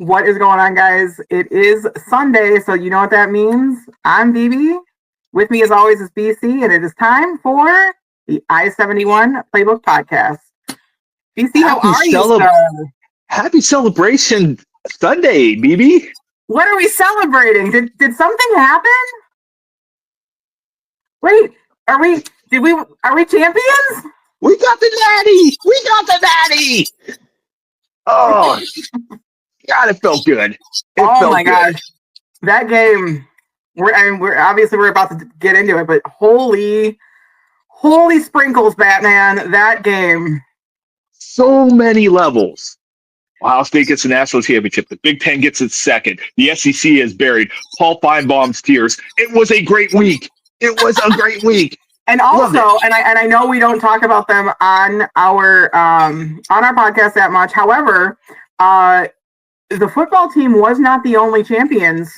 What is going on, guys? It is Sunday, so you know what that means. I'm Bebe. With me, as always, is BC, and it is time for the I-71 Playbook Podcast. BC, how are you, sir? Happy Celebration Sunday, Bebe. What are we celebrating? Did something happen? Wait, are we champions? We got the natty. Oh, God, it felt good. Gosh, that game. We're about to get into it, but holy sprinkles, Batman! That game. So many levels. Ohio State gets the national championship. The Big Ten gets its second. The SEC is buried. Paul Feinbaum's tears. It was a great week. And also, and I know we don't talk about them on our podcast that much. However, the football team was not the only champions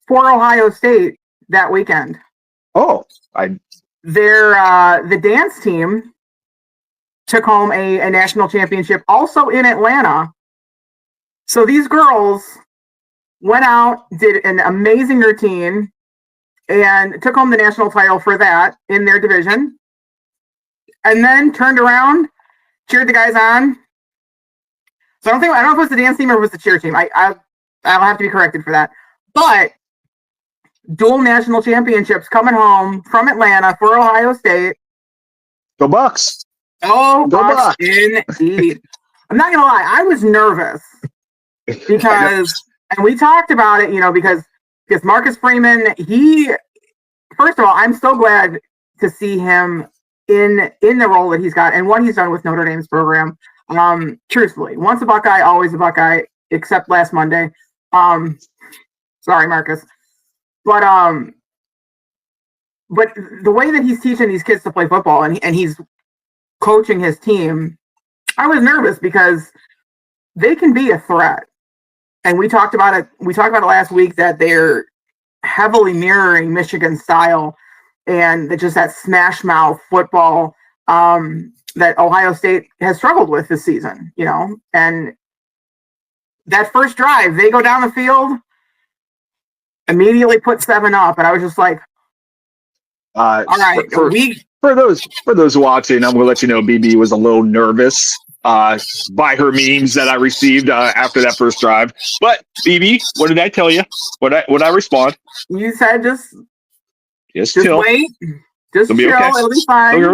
for Ohio State that weekend. The dance team took home a national championship also in Atlanta. So these girls went out, did an amazing routine, and took home the national title for that in their division. And then turned around, cheered the guys on. So I don't know if it was the dance team or if it was the cheer team. I'll have to be corrected for that. But dual national championships coming home from Atlanta for Ohio State. Go Bucks. Oh, Bucks indeed. I'm not going to lie. I was nervous because, and we talked about it, because Marcus Freeman, first of all, I'm so glad to see him in the role that he's got and what he's done with Notre Dame's program. Truthfully, once a Buckeye, always a Buckeye, except last Monday. Sorry, Marcus. But the way that he's teaching these kids to play football and he's coaching his team, I was nervous because they can be a threat. And we talked about it. We talked about it last week that they're heavily mirroring Michigan style and that smash mouth football that Ohio State has struggled with this season, and that first drive, they go down the field, immediately put 7 up. And I was just like, all right, for those watching, I'm going to let you know, BB was a little nervous by her memes that I received after that first drive. But BB, what did I tell you? What I respond? You said just chill. Wait. Just chill. Okay. It'll be fine. They're gonna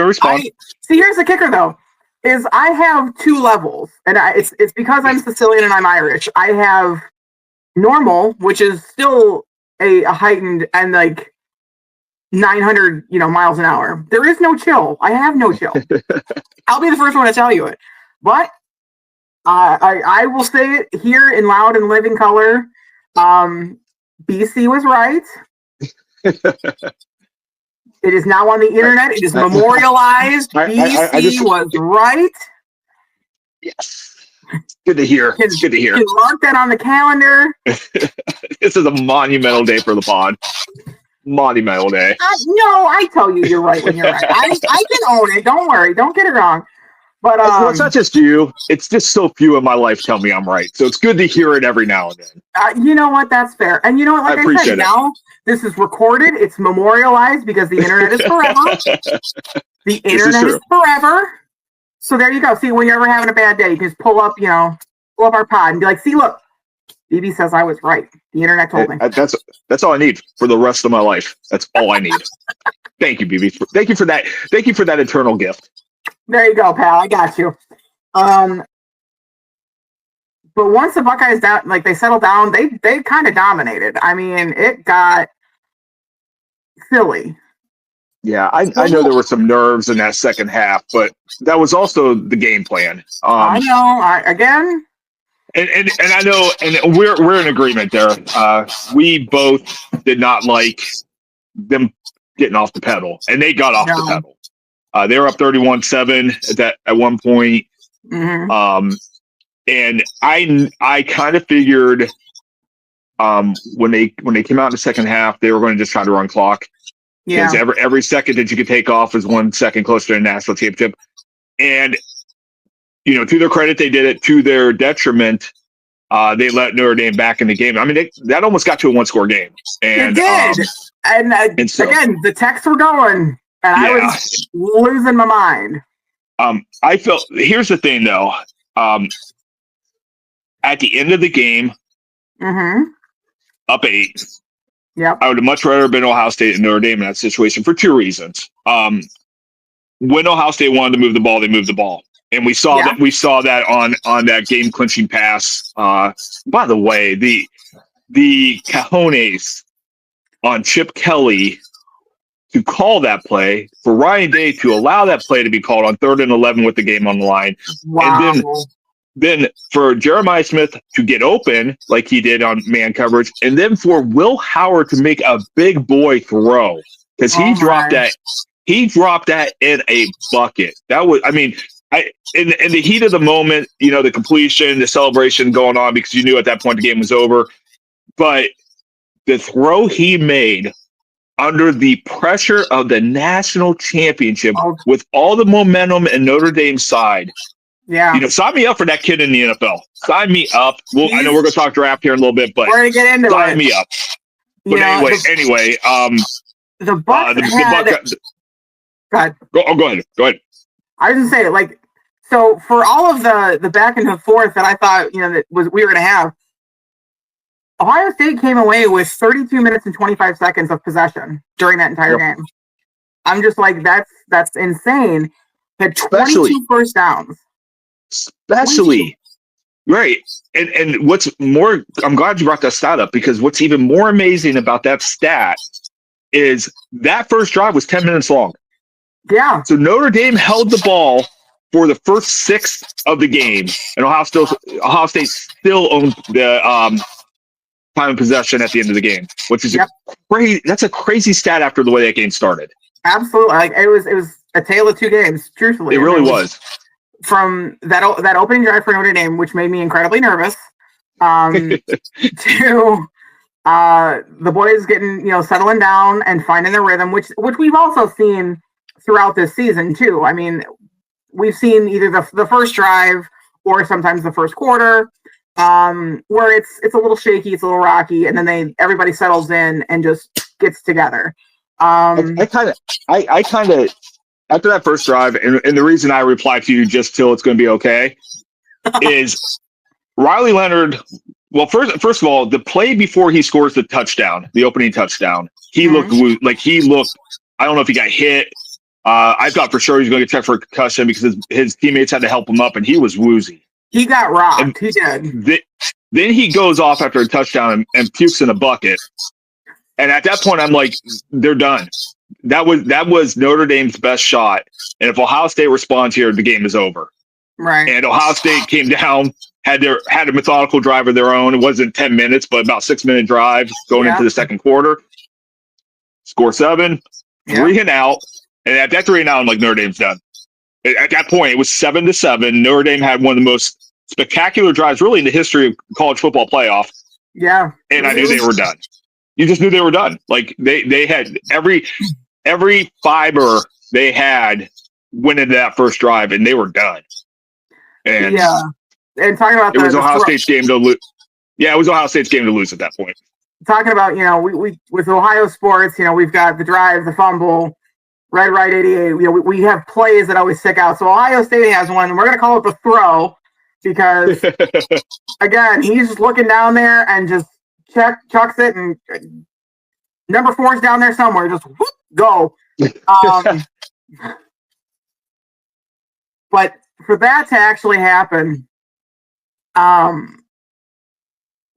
respond. See, here's the kicker, though, is I have 2 levels, and it's because I'm Sicilian and I'm Irish. I have normal, which is still a heightened and like 900 miles an hour. There is no chill. I have no chill. I'll be the first one to tell you it, but I will say it here in loud and living color. BC was right. It is now on the internet. It is memorialized. BC was right. Yes. Good to hear. It's good to hear. You mark that on the calendar. This is a monumental day for the pod. Monumental day. No, I tell you, you're right when you're right. I can own it. Don't worry. Don't get it wrong. But it's not just you. It's just so few in my life tell me I'm right. So it's good to hear it every now and then. You know what? That's fair. And you know what? Like I said, now this is recorded. It's memorialized because the internet is forever. The internet is forever. So there you go. See, when you're ever having a bad day, you can just pull up our pod and be like, see, look, BB says I was right. The internet told me. That's all I need for the rest of my life. That's all I need. Thank you, BB. Thank you for that. Thank you for that eternal gift. There you go, pal. I got you. But once the Buckeyes they settled down, they kind of dominated. I mean, it got silly. Yeah, I know there were some nerves in that second half, but that was also the game plan. I know. Again. And I know, and we're in agreement there. We both did not like them getting off the pedal, and they got off the pedal. They were up 31-7 at one point. Mm-hmm. And I kind of figured when they came out in the second half, they were going to just try to run clock. Yeah. Because every second that you could take off is 1 second closer to a national championship. And, to their credit, they did it to their detriment. they let Notre Dame back in the game. I mean, that almost got to a one-score game. And, it did. And so, again, the texts were going, and I was losing my mind. I felt. Here's the thing, though. At the end of the game, up 8. Yep. I would have much rather been Ohio State and Notre Dame in that situation for 2 reasons. When Ohio State wanted to move the ball, they moved the ball. And we saw that. We saw that on that game clinching pass. By the way, the cojones on Chip Kelly to call that play, for Ryan Day to allow that play to be called on 3rd and 11 with the game on the line, and then for Jeremiah Smith to get open like he did on man coverage, and then for Will Howard to make a big boy throw because he dropped that. He dropped that in a bucket. That was, I mean. In the heat of the moment, you know, the completion, the celebration going on because you knew at that point the game was over. But the throw he made under the pressure of the national championship with all the momentum in Notre Dame's side. Yeah. You know, sign me up for that kid in the NFL. Sign me up. Well, I know we're going to talk draft here in a little bit, but we're going to get into sign me up. But anyway, the Bucks go ahead. Go ahead. I was going to say, like, so for all of the back and forth that I thought, you know, that we were going to have, Ohio State came away with 32 minutes and 25 seconds of possession during that entire game. I'm just like, that's insane. Had 22 first downs. Especially. 22. Right. And what's more, I'm glad you brought that stat up because what's even more amazing about that stat is that first drive was 10 minutes long. Yeah. So Notre Dame held the ball for the first 6 of the game, and Ohio State still owned the time of possession at the end of the game, which is crazy. That's a crazy stat after the way that game started. Absolutely, like it was a tale of 2 games. Truthfully, it really was. From that opening drive for Notre Dame, which made me incredibly nervous, to the boys getting settling down and finding their rhythm, which we've also seen throughout this season too. I mean, we've seen either the first drive or sometimes the first quarter, where it's a little shaky, it's a little rocky, and then everybody settles in and just gets together. I kind of after that first drive, and the reason I replied to you just till it's going to be okay is Riley Leonard. Well, first of all, the play before he scores the touchdown, the opening touchdown, he looked like he looked. I don't know if he got hit. I thought for sure he was going to get checked for a concussion because his teammates had to help him up, and he was woozy. He got rocked. He did. Then he goes off after a touchdown and pukes in a bucket. And at that point, I'm like, they're done. That was Notre Dame's best shot. And if Ohio State responds here, the game is over. Right. And Ohio State came down, had a methodical drive of their own. It wasn't 10 minutes, but about 6-minute drive going into the second quarter. Score 7, 3 and out. And at that 3 and out, I'm like, Notre Dame's done. At that point, it was 7-7. Notre Dame had one of the most spectacular drives, really, in the history of college football playoff. Yeah. And I knew they were done. You just knew they were done. Like, they had every fiber they had went into that first drive, and they were done. And and talking about it was Ohio State's game to lose. Yeah, it was Ohio State's game to lose at that point. Talking about, we with Ohio sports, we've got the drive, the fumble, right 88. We have plays that always stick out. So Ohio State has one, and we're going to call it the throw because, again, he's just looking down there and just chucks it, and number 4 is down there somewhere. Just whoop, go. But for that to actually happen,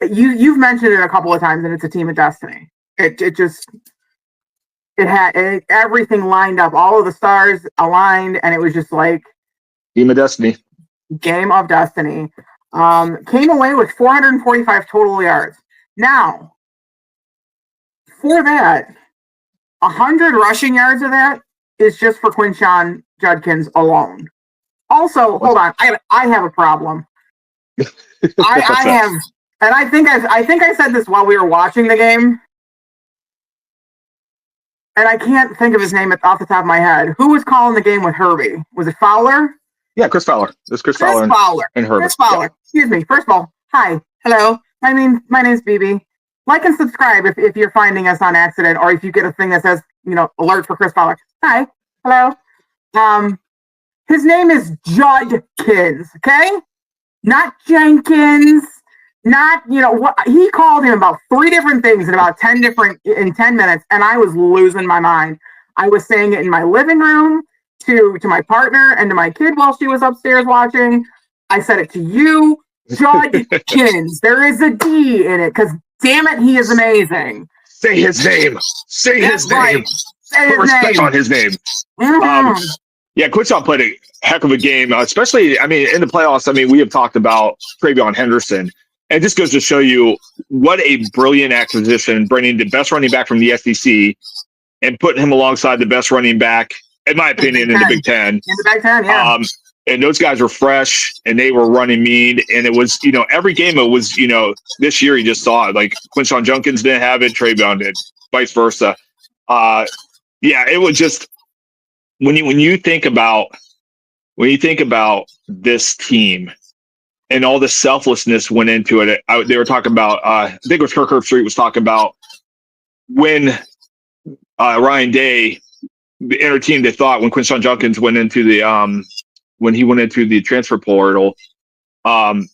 you've mentioned it a couple of times, and it's a team of destiny. It had everything lined up. All of the stars aligned, and it was just like Game of Destiny. Game of Destiny. Came away with 445 total yards. Now, for that, 100 rushing yards of that is just for Quinshon Judkins alone. Also, hold on, I have a problem. I have, and I think I said this while we were watching the game. And I can't think of his name off the top of my head. Who was calling the game with Herbie? Was it Fowler? Yeah, Chris Fowler. It was Chris Fowler and Herbie. Chris Fowler. Yeah. Excuse me. First of all, hi. Hello. My name's BB. Like and subscribe if you're finding us on accident, or if you get a thing that says, alert for Chris Pollock. Hi. Hello. His name is Judkins, okay? Not Jenkins. Not, what he called him about 3 different things in about 10 minutes, and I was losing my mind. I was saying it in my living room to my partner and to my kid while she was upstairs watching. I said it to you, Judkins. There is a D in it, because damn it, he is amazing. Say his name. Say his name. Say Put respect on his name. Mm-hmm. Yeah, Quinshon played a heck of a game, especially, in the playoffs. We have talked about TreVeyon Henderson, and this goes to show you what a brilliant acquisition, bringing the best running back from the SEC and putting him alongside the best running back, in my opinion, in the Big Ten. In the Big Ten, yeah. And those guys were fresh, and they were running mean, and it was, every game it was, this year you just saw it. Like Quinshon Judkins didn't have it, TreVeyon did, vice versa. Yeah, it was just when you think about this team and all the selflessness went into it. They were talking about, I think it was Kirk Herbstreit was talking about when Ryan Day entertained the thought when Quinshon Judkins went into the when he went into the transfer portal. Ryan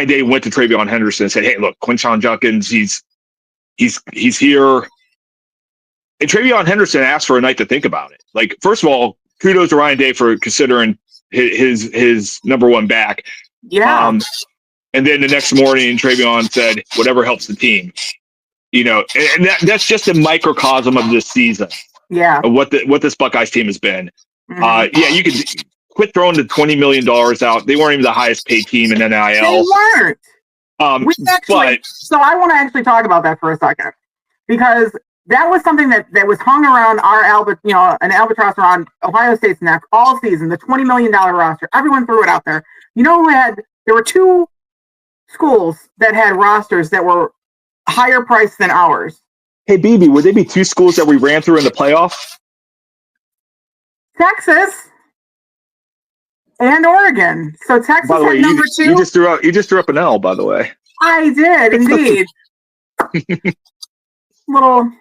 Day went to TreVeyon Henderson and said, "Hey, look, Quinshon Judkins, he's here." And TreVeyon Henderson asked for a night to think about it. Like, first of all, kudos to Ryan Day for considering his number one back. Yeah. And then the next morning, TreVeyon said, "Whatever helps the team." And that's just a microcosm of this season. Yeah. Of what this Buckeyes team has been. Mm-hmm. Yeah, you could quit throwing the $20 million out. They weren't even the highest paid team in NIL. They weren't. So I want to actually talk about that for a second, because that was something that was hung around an albatross around Ohio State's neck all season. The $20 million roster. Everyone threw it out there. There were 2 schools that had rosters that were higher priced than ours. Hey, BB, would there be 2 schools that we ran through in the playoffs? Texas and Oregon. So Texas by the way, had number 2. You just threw up an L, by the way. I did indeed. little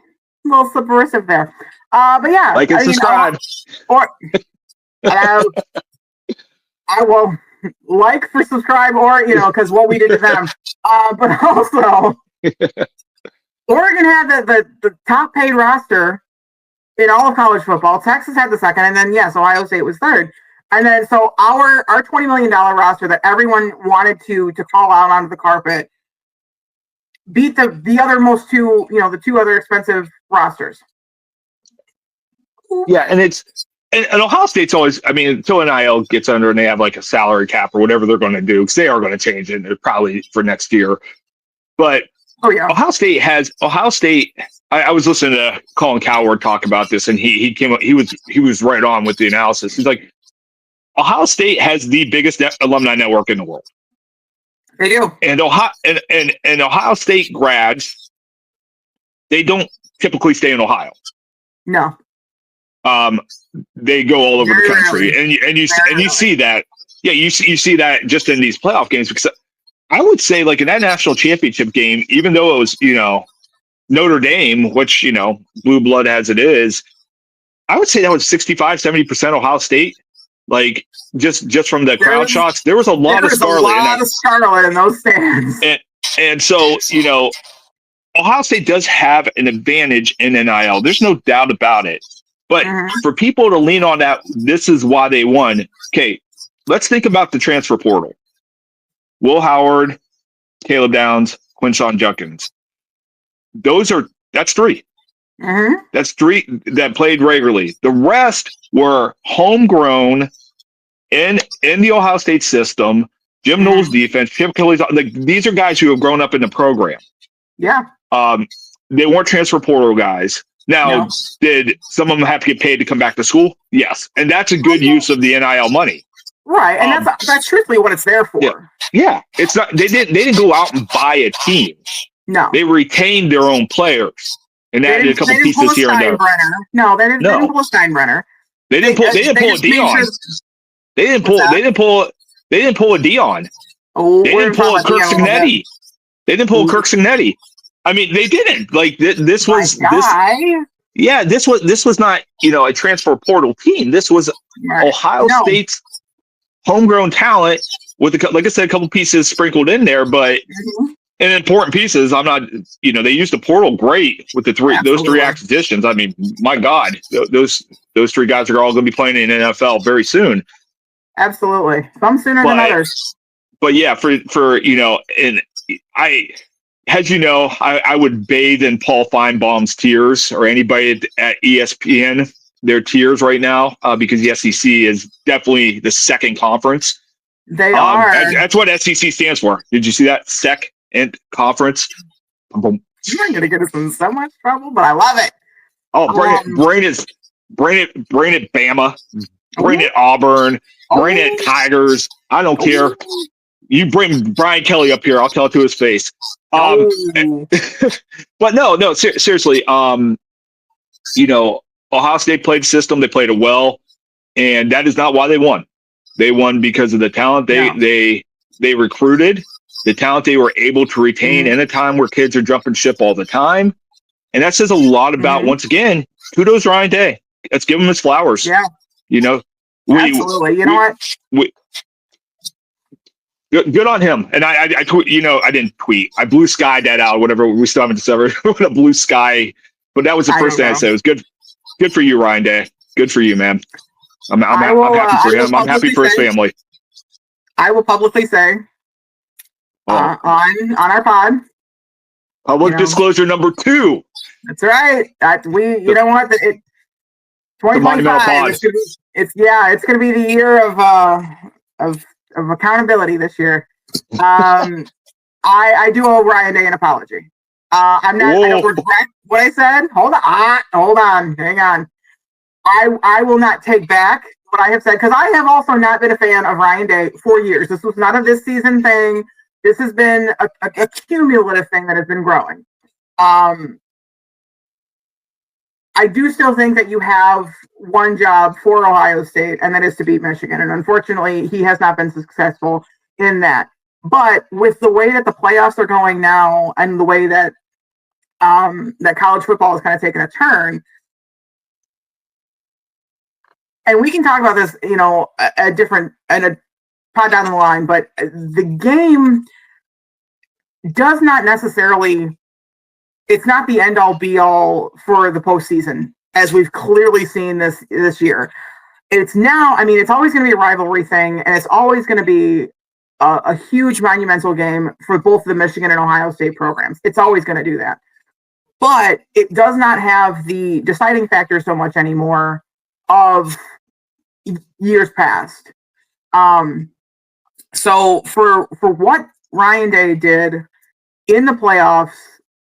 subversive there. But yeah. Like and subscribe. I will like for subscribe, or because what we did to them. But also Oregon had the top paid roster in all of college football. Texas had the second, and then Ohio State was third. And then so our $20 million roster that everyone wanted to call out onto the carpet beat the other most 2, the 2 other expensive rosters. Yeah, and Ohio State's always, until NIL gets under and they have like a salary cap or whatever they're going to do, because they are going to change it probably for next year. But Ohio State, I was listening to Colin Cowherd talk about this, and he was right on with the analysis. He's like, Ohio State has the biggest alumni network in the world. They do. And Ohio State grads, they don't typically stay in Ohio. No. They go all over the country, and you see that. Yeah, you see that just in these playoff games, because I would say, like, in that national championship game, even though it was Notre Dame, which blue blood as it is, I would say that was 65-70% Ohio State. Like, just from the crowd shots, there was a lot of scarlet in those stands. And so, Ohio State does have an advantage in NIL. There's no doubt about it. But for people to lean on that, this is why they won. Okay, let's think about the transfer portal. Will Howard, Caleb Downs, Quinshon Judkins. That's 3. That's 3 that played regularly. The rest were homegrown in the Ohio State system. Jim Knowles defense, Chip Kelly's, like, these are guys who have grown up in the program. Yeah. They weren't transfer portal guys. Now, did some of them have to get paid to come back to school? Yes, and that's a good use of the NIL money. Right, and that's truthfully what it's there for. Yeah, it's not. They didn't go out and buy a team. No, they retained their own players and added a couple pieces here and there. No, they didn't pull a Steinbrenner. They didn't pull a Dion. They didn't pull a Dion. Oh, they didn't pull a Kirk Signetti. They didn't pull Kirk Cignetti. I mean, they didn't. Like this was this. Yeah, this was not a transfer portal team. This was Ohio State's homegrown talent with like I said, a couple pieces sprinkled in there, but and important pieces. I'm not. They used the portal great with those three acquisitions. I mean, my God, those three guys are all going to be playing in the NFL very soon. Absolutely, some sooner than others. But yeah, for and I would bathe in Paul Feinbaum's tears, or anybody at ESPN, their tears right now, because the SEC is definitely the second conference. They are. That's what SEC stands for. Did you see that? SEC and conference. You're going to get us in so much trouble, but I love it. Oh, bring it, Bama. Bring it, Auburn. Bring it, Tigers. I don't care. You bring Brian Kelly up here, I'll tell it to his face. But no, seriously. Ohio State played the system. They played it well, and that is not why they won. They won because of the talent they recruited, the talent they were able to retain in a time where kids are jumping ship all the time, and that says a lot about. Once again, kudos Ryan Day. Let's give him his flowers. Yeah, absolutely. You know what? Good on him. And I didn't tweet. I blue skied that out. Whatever, we still haven't discovered what a blue sky. But that was the first thing I said. It was good. Good for you, Ryan Day. Good for you, man. I'm happy for him. I'm happy for his family. I will publicly say on our pod. Public disclosure number 2. That's right. You know what? 2025. It's going to be the year of accountability this year. I do owe Ryan Day an apology. I don't regret what I said. Hold on, hang on. I will not take back what I have said, because I have also not been a fan of Ryan Day for years. This was not a this season thing. This has been a cumulative thing that has been growing. I do still think that you have one job for Ohio State, and that is to beat Michigan. And unfortunately, he has not been successful in that. But with the way that the playoffs are going now, and the way that that college football is kind of taking a turn, and we can talk about this, at a pod down the line, but the game does not necessarily. It's not the end-all, be-all for the postseason, as we've clearly seen this year. It's now, it's always going to be a rivalry thing, and it's always going to be a huge monumental game for both the Michigan and Ohio State programs. It's always going to do that. But it does not have the deciding factor so much anymore of years past. So for what Ryan Day did in the playoffs,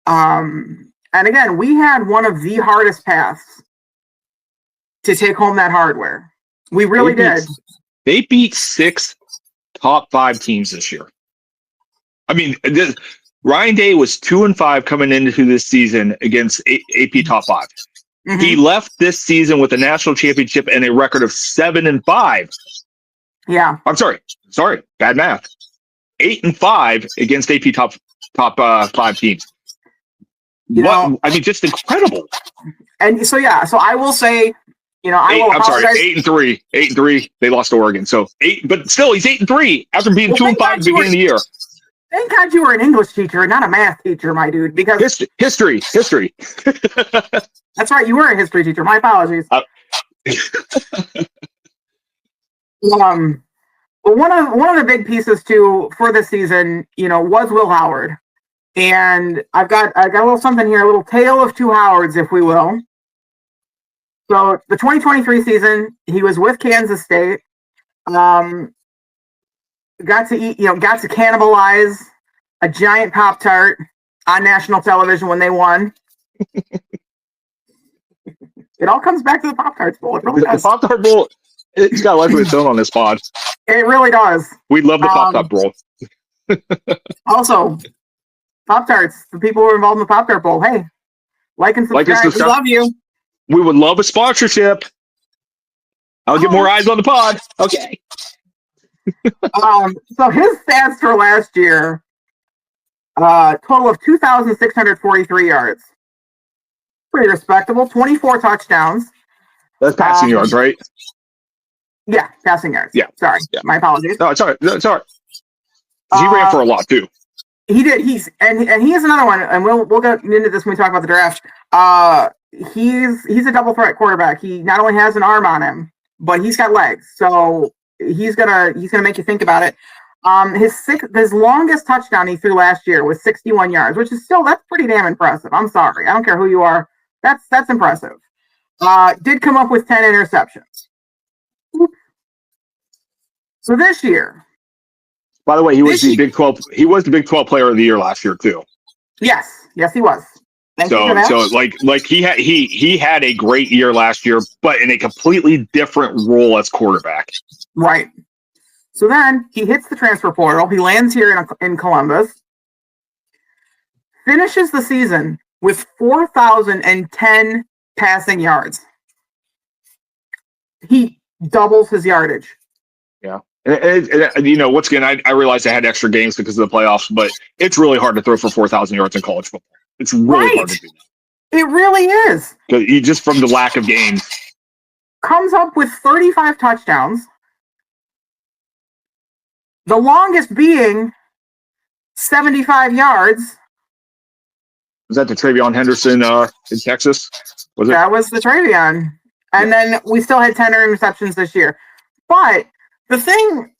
and again, we had one of the hardest paths to take home that hardware. We really did. They beat 6 top 5 teams this year. Ryan Day was 2-5 coming into this season against AP top 5. Mm-hmm. He left this season with a national championship and a record of 7-5. Yeah. I'm sorry, bad math. 8-5 against AP top 5 teams. Just incredible. And so I will say, I'm sorry, 8-3. 8-3. They lost to Oregon. So 8, but still, he's 8-3 after being 2-5 at the beginning of the year. Thank God you were an English teacher, not a math teacher, my dude. Because history. That's right, you were a history teacher. My apologies. Well, one of the big pieces too for this season, was Will Howard. And I've got a little something here, a little tale of two Howards, if we will. So the 2023 season, he was with Kansas State. Got to cannibalize a giant Pop-Tart on national television when they won. It all comes back to the Pop-Tarts Bowl. It really does. The Pop-Tart Bowl, it's got a life of its own on this pod. It really does. We love the Pop-Tart Bowl. Also, Pop-Tarts, the people who are involved in the Pop-Tart Bowl, hey, like and subscribe. We love you. We would love a sponsorship. I'll get more eyes on the pod. Okay. So his stats for last year, Total of 2,643 yards. Pretty respectable. 24 touchdowns. That's passing yards, right? Yeah, passing yards. Yeah. Sorry. Yeah. My apologies. No, it's all right. No, it's all right. He ran for a lot too. He did. He is another one, and we'll get into this when we talk about the draft. He's a double threat quarterback. He not only has an arm on him, but he's got legs. So he's gonna make you think about it. His longest touchdown he threw last year was 61 yards, which is that's pretty damn impressive. I'm sorry. I don't care who you are. That's impressive. Did come up with 10 interceptions. So this year. By the way, he was the Big 12. He was the Big 12 Player of the Year last year too. Yes, he was. Thank you for that. like he had a great year last year, but in a completely different role as quarterback. Right. So then he hits the transfer portal. He lands here in Columbus. Finishes the season with 4,010 passing yards. He doubles his yardage. Yeah. And you know, once again, I realized I had extra games because of the playoffs, but it's really hard to throw for 4,000 yards in college football. It's really hard to do that. It really is. Because just from the lack of games. Comes up with 35 touchdowns. The longest being 75 yards. Was that the Travion Henderson in Texas? Was it? That was the Travion. And then we still had 10 interceptions this year. But the thing,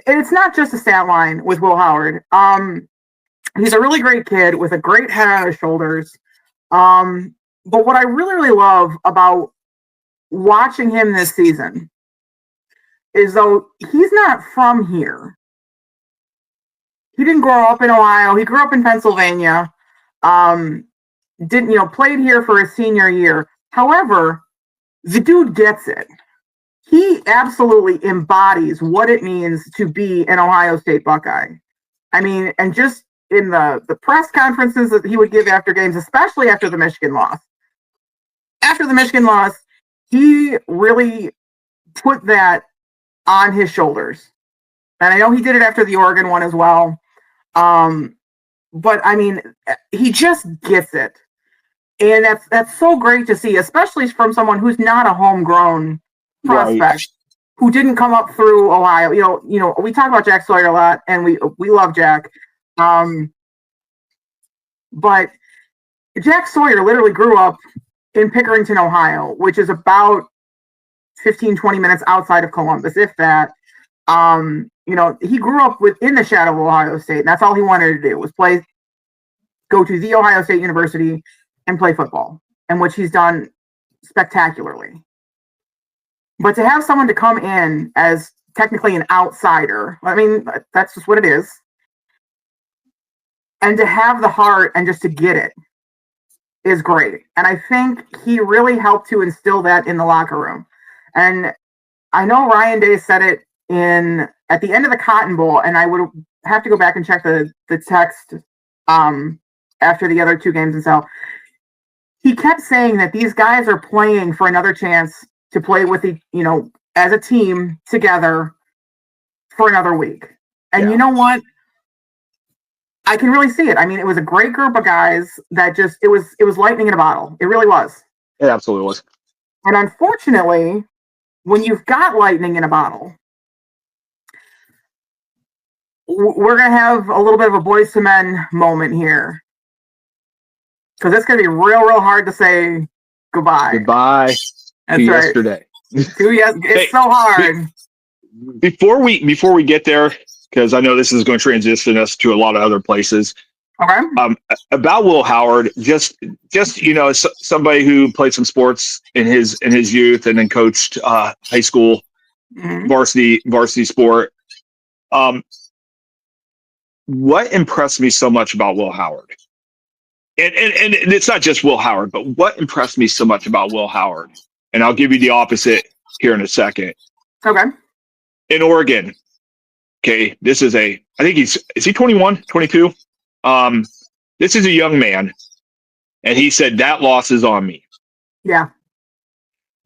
it's not just a stat line with Will Howard. He's a really great kid with a great head on his shoulders. But what I really, really love about watching him this season is though he's not from here. He didn't grow up in Ohio. He grew up in Pennsylvania. Played here for his senior year. However, the dude gets it. He absolutely embodies what it means to be an Ohio State Buckeye. I mean, and just in the press conferences that he would give after games, especially after the Michigan loss. After the Michigan loss, he really put that on his shoulders. And I know he did it after the Oregon one as well. But I mean, he just gets it. And that's so great to see, especially from someone who's not a homegrown prospect, who didn't come up through Ohio. You know, we talk about Jack Sawyer a lot, and we love Jack. But Jack Sawyer literally grew up in Pickerington, Ohio, which is about 15, 20 minutes outside of Columbus, if that. He grew up within the shadow of Ohio State, and that's all he wanted to do was go to the Ohio State University and play football, and which he's done spectacularly. But to have someone to come in as technically an outsider, I mean, that's just what it is. And to have the heart and just to get it is great. And I think he really helped to instill that in the locker room. And I know Ryan Day said it at the end of the Cotton Bowl, and I would have to go back and check the text after the other two games and so. He kept saying that these guys are playing for another chance to play with as a team together for another week. And you know what? I can really see it. I mean, it was a great group of guys that it was lightning in a bottle. It really was. It absolutely was. And unfortunately, when you've got lightning in a bottle, we're going to have a little bit of a Boys to Men moment here. Because it's going to be real, real hard to say goodbye. Goodbye to yesterday. It's so hard. Before we get there, because I know this is going to transition us to a lot of other places. Okay. About Will Howard, just somebody who played some sports in his youth and then coached high school varsity sport. What impressed me so much about Will Howard? And it's not just Will Howard, but what impressed me so much about Will Howard? And I'll give you the opposite here in a second. Okay. In Oregon, okay, this is I think is he 21, 22? This is a young man, and he said, that loss is on me. Yeah.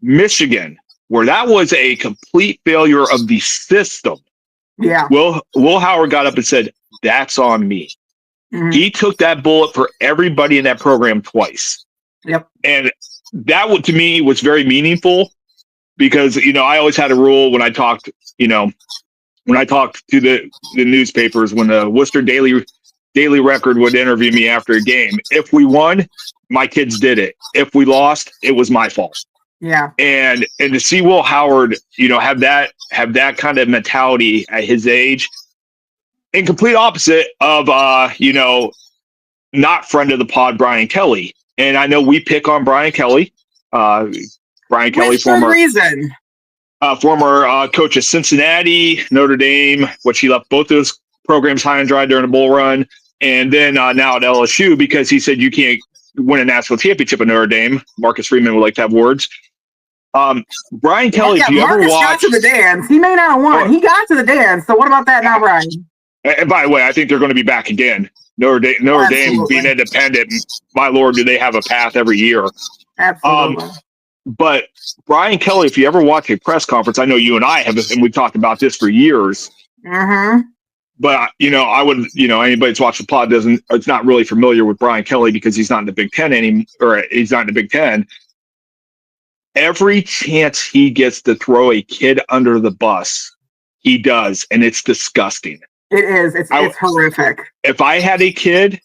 Michigan, where that was a complete failure of the system. Yeah. Will Howard got up and said, that's on me. Mhm. He took that bullet for everybody in that program twice. Yep. And that to me was very meaningful because, I always had a rule when I talked, to the newspapers, when the Worcester Daily Record would interview me after a game. If we won, my kids did it. If we lost, it was my fault. Yeah. And to see Will Howard, have that kind of mentality at his age, in complete opposite of not friend of the pod Brian Kelly. And I know we pick on Brian Kelly. Brian Kelly, former coach of Cincinnati, Notre Dame, which he left both those programs high and dry during the bull run, and then now at LSU because he said you can't win a national championship at Notre Dame. Marcus Freeman would like to have words. Brian Kelly, if you Marcus ever watch, got to the dance. He may not have won. He got to the dance. So what about that now, Brian? And by the way, I think they're going to be back again. Notre Dame being independent, my Lord, do they have a path every year? Absolutely. But Brian Kelly, if you ever watch a press conference, I know you and I have, and we've talked about this for years. Mm-hmm. But I would, anybody that's watched the pod it's not really familiar with Brian Kelly because he's not in the Big Ten anymore, or he's not in the Big Ten. Every chance he gets to throw a kid under the bus, he does, and it's disgusting. It is. It's horrific. If I had a kid,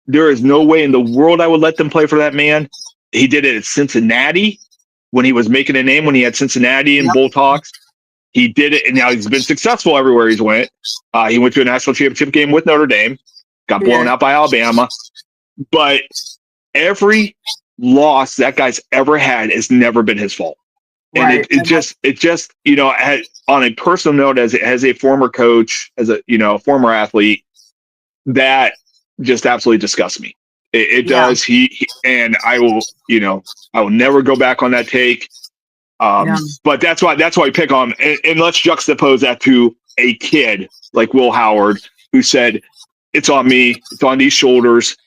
there is no way in the world I would let them play for that man. He did it at Cincinnati when he was making a name, when he had Cincinnati and Bull Talks. He did it, and now he's been successful everywhere he's went. He went to a national championship game with Notre Dame, got blown out by Alabama. But every loss that guy's ever had has never been his fault. And it just on a personal note, as a former coach, as a former athlete, that just absolutely disgusts me. It does. He and I will never go back on that take. But that's why we pick on him. And let's juxtapose that to a kid like Will Howard, who said, "It's on me. It's on these shoulders.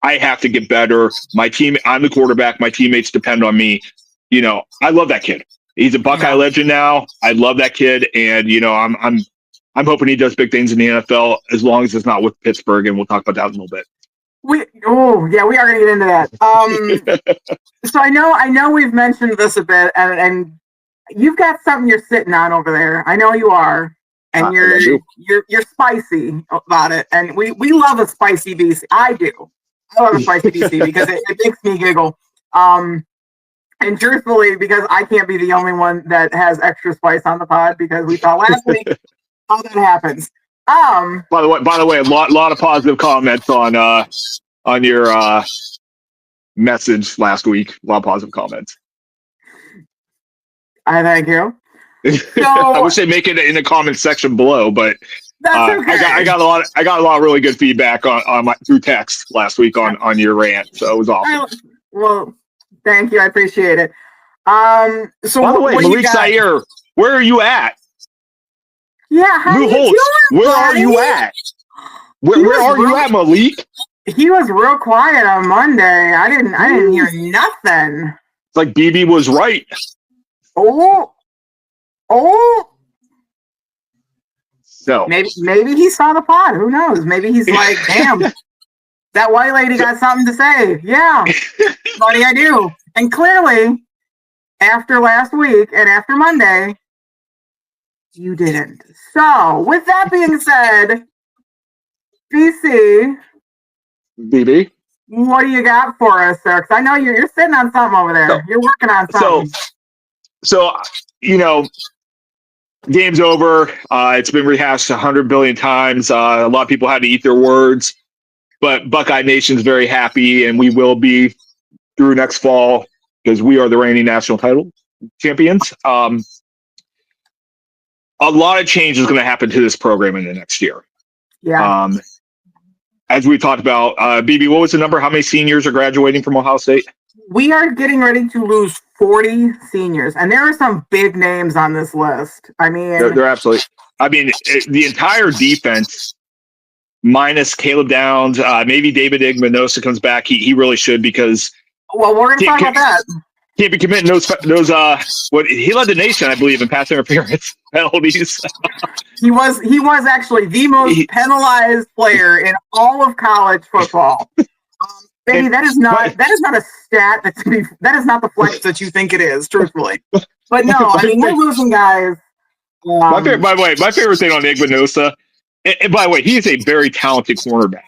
I have to get better. My team. I'm the quarterback. My teammates depend on me." I love that kid. He's a Buckeye legend now. I love that kid, and I'm hoping he does big things in the NFL as long as it's not with Pittsburgh, and we'll talk about that in a little bit. We are going to get into that. So I know we've mentioned this a bit, and you've got something you're sitting on over there. I know you are, and you're spicy about it, and we love a spicy BC. I do. I love a spicy BC because it makes me giggle. And truthfully, because I can't be the only one that has extra spice on the pod, because we saw last week how that happens. By the way, a lot of positive comments on your message last week. A lot of positive comments. I thank you. So, I wish they'd make it in the comment section below, but that's okay. I got a lot of really good feedback on my through text last week on your rant. So it was awesome. Well, thank you. I appreciate it. So by the way, Malik Zaire, where are you at? Yeah, how Lou Holtz, where are you at? Where are you at, Malik? He was real quiet on Monday. I didn't hear nothing. It's like BB was right. Oh. So maybe he saw the pod. Who knows? Maybe he's like, damn, that white lady got something to say. Yeah, buddy, I do. And clearly, after last week and after Monday, you didn't. So, with that being said, BC, what do you got for us, sir? Because I know you're sitting on something over there. You're working on something. So game's over. It's been rehashed 100 billion times. A lot of people had to eat their words, but Buckeye Nation's very happy, and we will be through next fall because we are the reigning national title champions. A lot of change is going to happen to this program in the next year. Yeah. As we talked about, BB, what was the number? How many seniors are graduating from Ohio State? We are getting ready to lose 40 seniors, and there are some big names on this list. I mean, they're absolutely. I mean, the entire defense, minus Caleb Downs, maybe David Igmanosa comes back. He really should because. Well, we're going to talk about that. Can't be committing those what he led the nation, I believe, in pass interference penalties. He was actually the most penalized player in all of college football. Baby, that is not a stat that is not the flex that you think it is, truthfully. But no, I mean, we're losing guys. My favorite thing on Igbinosa, and by the way, he is a very talented cornerback.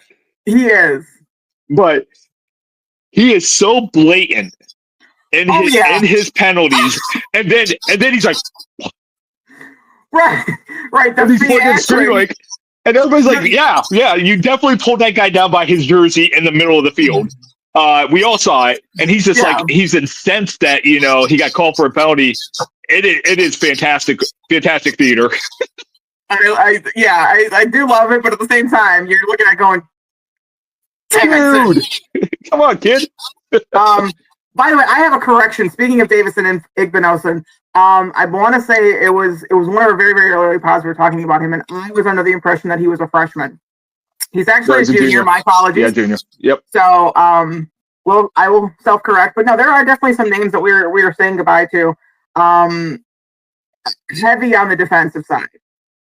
He is. But he is so blatant in his penalties. and then he's like, Right. And he's pointing the screen like, and everybody's like, yeah, you definitely pulled that guy down by his jersey in the middle of the field. We all saw it, and he's just like, he's incensed that, he got called for a penalty. It is fantastic theater. I do love it, but at the same time, you're looking at going, dude, come on, kid. By the way, I have a correction. Speaking of Davison and Igbinosun, I want to say it was one of our very, very early pods we were talking about him, and I was under the impression that he was a freshman. He's actually a junior. My apologies. Yeah, junior. Yep. So, I will self-correct, but no, there are definitely some names that we were saying goodbye to. Heavy on the defensive side.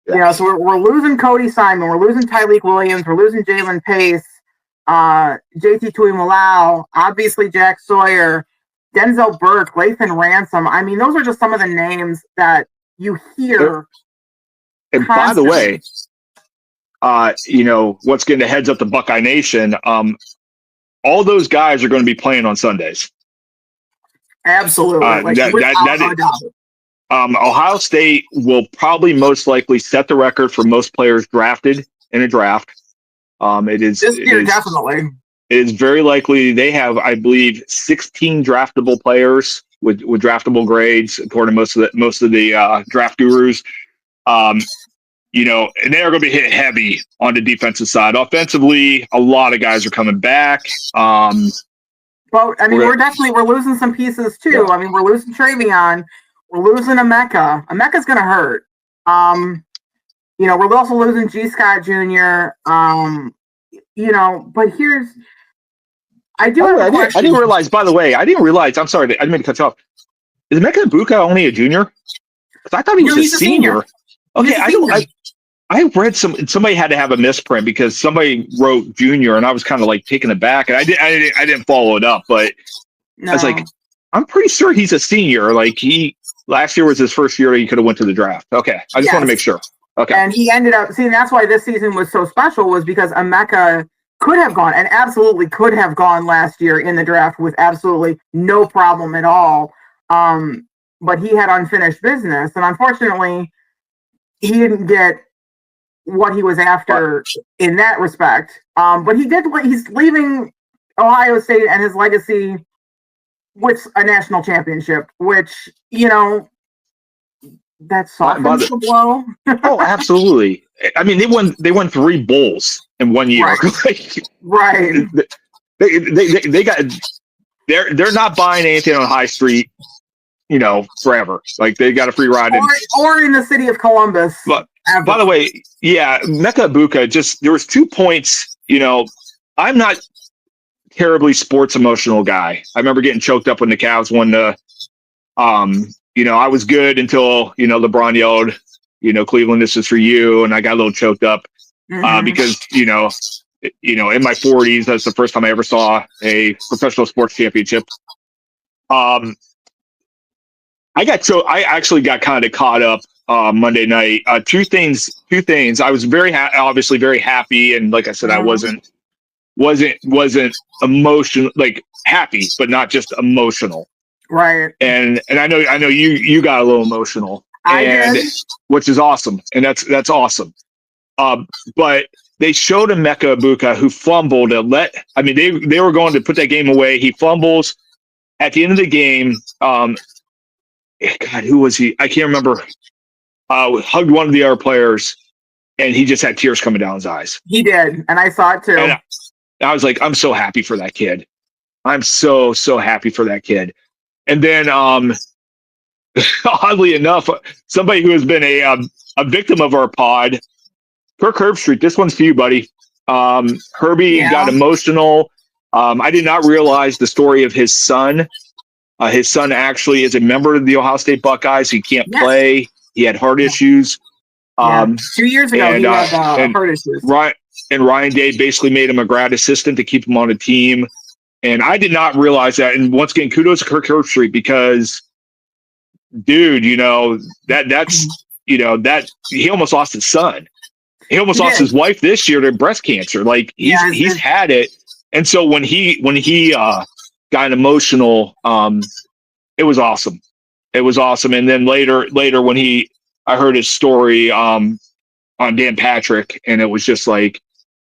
Yeah. So we're losing Cody Simon, we're losing Tyleek Williams, we're losing Jalen Pace, JT Tuimalau, obviously Jack Sawyer, Denzel Burke, Lathan Ransom. I mean, those are just some of the names that you hear. And by the way, what's going to heads up the Buckeye Nation, all those guys are going to be playing on Sundays. Absolutely. Ohio State will probably most likely set the record for most players drafted in a draft. It is this year, definitely. It is very likely they have, I believe, 16 draftable players with draftable grades, according to most of the draft gurus. And they are going to be hit heavy on the defensive side. Offensively, a lot of guys are coming back. Well, I mean, we're losing some pieces too. Yeah. I mean, we're losing Travion. We're losing Emeka. Emeka's going to hurt. We're also losing G. Scott Jr. But here's, I didn't realize, by the way, I'm sorry, I didn't mean to cut you off. Is Emeka Ibuka only a junior? Because I thought he was a senior. Okay, I read somebody had to have a misprint because somebody wrote junior, and I was kind of like taken aback, and I didn't follow it up, but I was like, I'm pretty sure he's a senior. Like last year was his first year he could have went to the draft. Okay, I just want to make sure. Okay, and he ended up that's why this season was so special, was because Emeka could have gone, and absolutely could have gone last year in the draft with absolutely no problem at all. But he had unfinished business, and unfortunately, he didn't get what he was after in that respect. But he's leaving Ohio State and his legacy with a national championship, which, that's softens the blow. Oh, absolutely. I mean, they won 3 bowls in 1 year. Right. They got, they're not buying anything on High Street, forever. Like, they got a free ride or in the city of Columbus. But by the way, Emeka Ibuka, there was 2 points. I'm not terribly sports emotional guy. I remember getting choked up when the Cavs won the. I was good until LeBron yelled, Cleveland, this is for you, and I got a little choked up because in my 40s, that's the first time I ever saw a professional sports championship. I actually got kind of caught up Monday night. Two things. I was obviously very happy, and like I said, I wasn't emotional, like happy, but not just emotional. Right. And I know you got a little emotional, which is awesome, and that's awesome. But they showed Emeka Ibuka, who fumbled they were going to put that game away. He fumbles at the end of the game. God, who was he? I can't remember. Hugged one of the other players, and he just had tears coming down his eyes. He did, and I saw it too. And I was like, I'm so happy for that kid. I'm so happy for that kid. And then, oddly enough, somebody who has been a victim of our pod, Kirk Herbstreit. This one's for you, buddy. Herbie got emotional. I did not realize the story of his son. His son actually is a member of the Ohio State Buckeyes. He can't play. He had heart issues. 2 years ago, he had heart issues. Ryan Day basically made him a grad assistant to keep him on a team. And I did not realize that. And once again, kudos to Kirk Herbstreit because, dude, that's he almost lost his son. He almost lost his wife this year to breast cancer. Like he's had it. And so when he got emotional, it was awesome. It was awesome. And then later when I heard his story on Dan Patrick, and it was just like,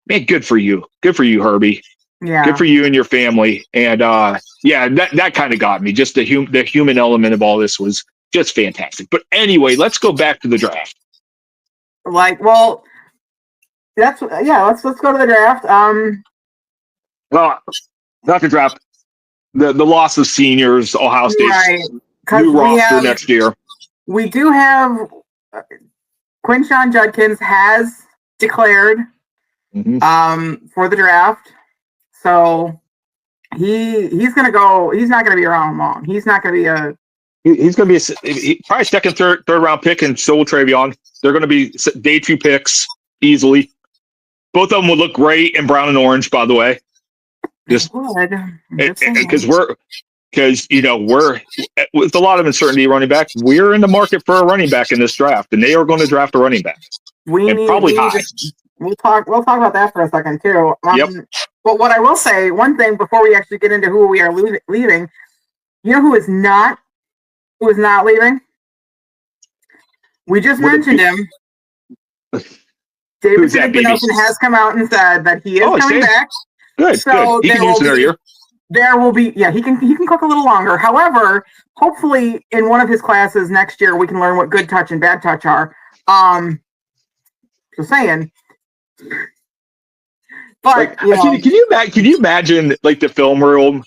man, good for you, Herbie. Yeah, good for you and your family. And that kind of got me. Just the human element of all this was just fantastic. But anyway, let's go back to the draft. Let's go to the draft. Well, not the draft. The loss of seniors, Ohio State's new roster next year. We do have Quinshon Judkins has declared for the draft. So he's going to go. He's not going to be around long. He's not going to be He's going to be probably second, third round pick, and so will Travion. They're going to be day 2 picks easily. Both of them would look great in brown and orange, by the way. Just because we're with a lot of uncertainty running back, we're in the market for a running back in this draft, and they are going to draft a running back. Probably high. We'll talk about that for a second too. But what I will say, one thing before we actually get into who we are leaving, you know who is not leaving? We just mentioned him. David Benelson has come out and said that he is coming back. Good. He can use another year. There will be, he can cook a little longer. However, hopefully in one of his classes next year, we can learn what good touch and bad touch are. Just saying. But can you imagine like the film room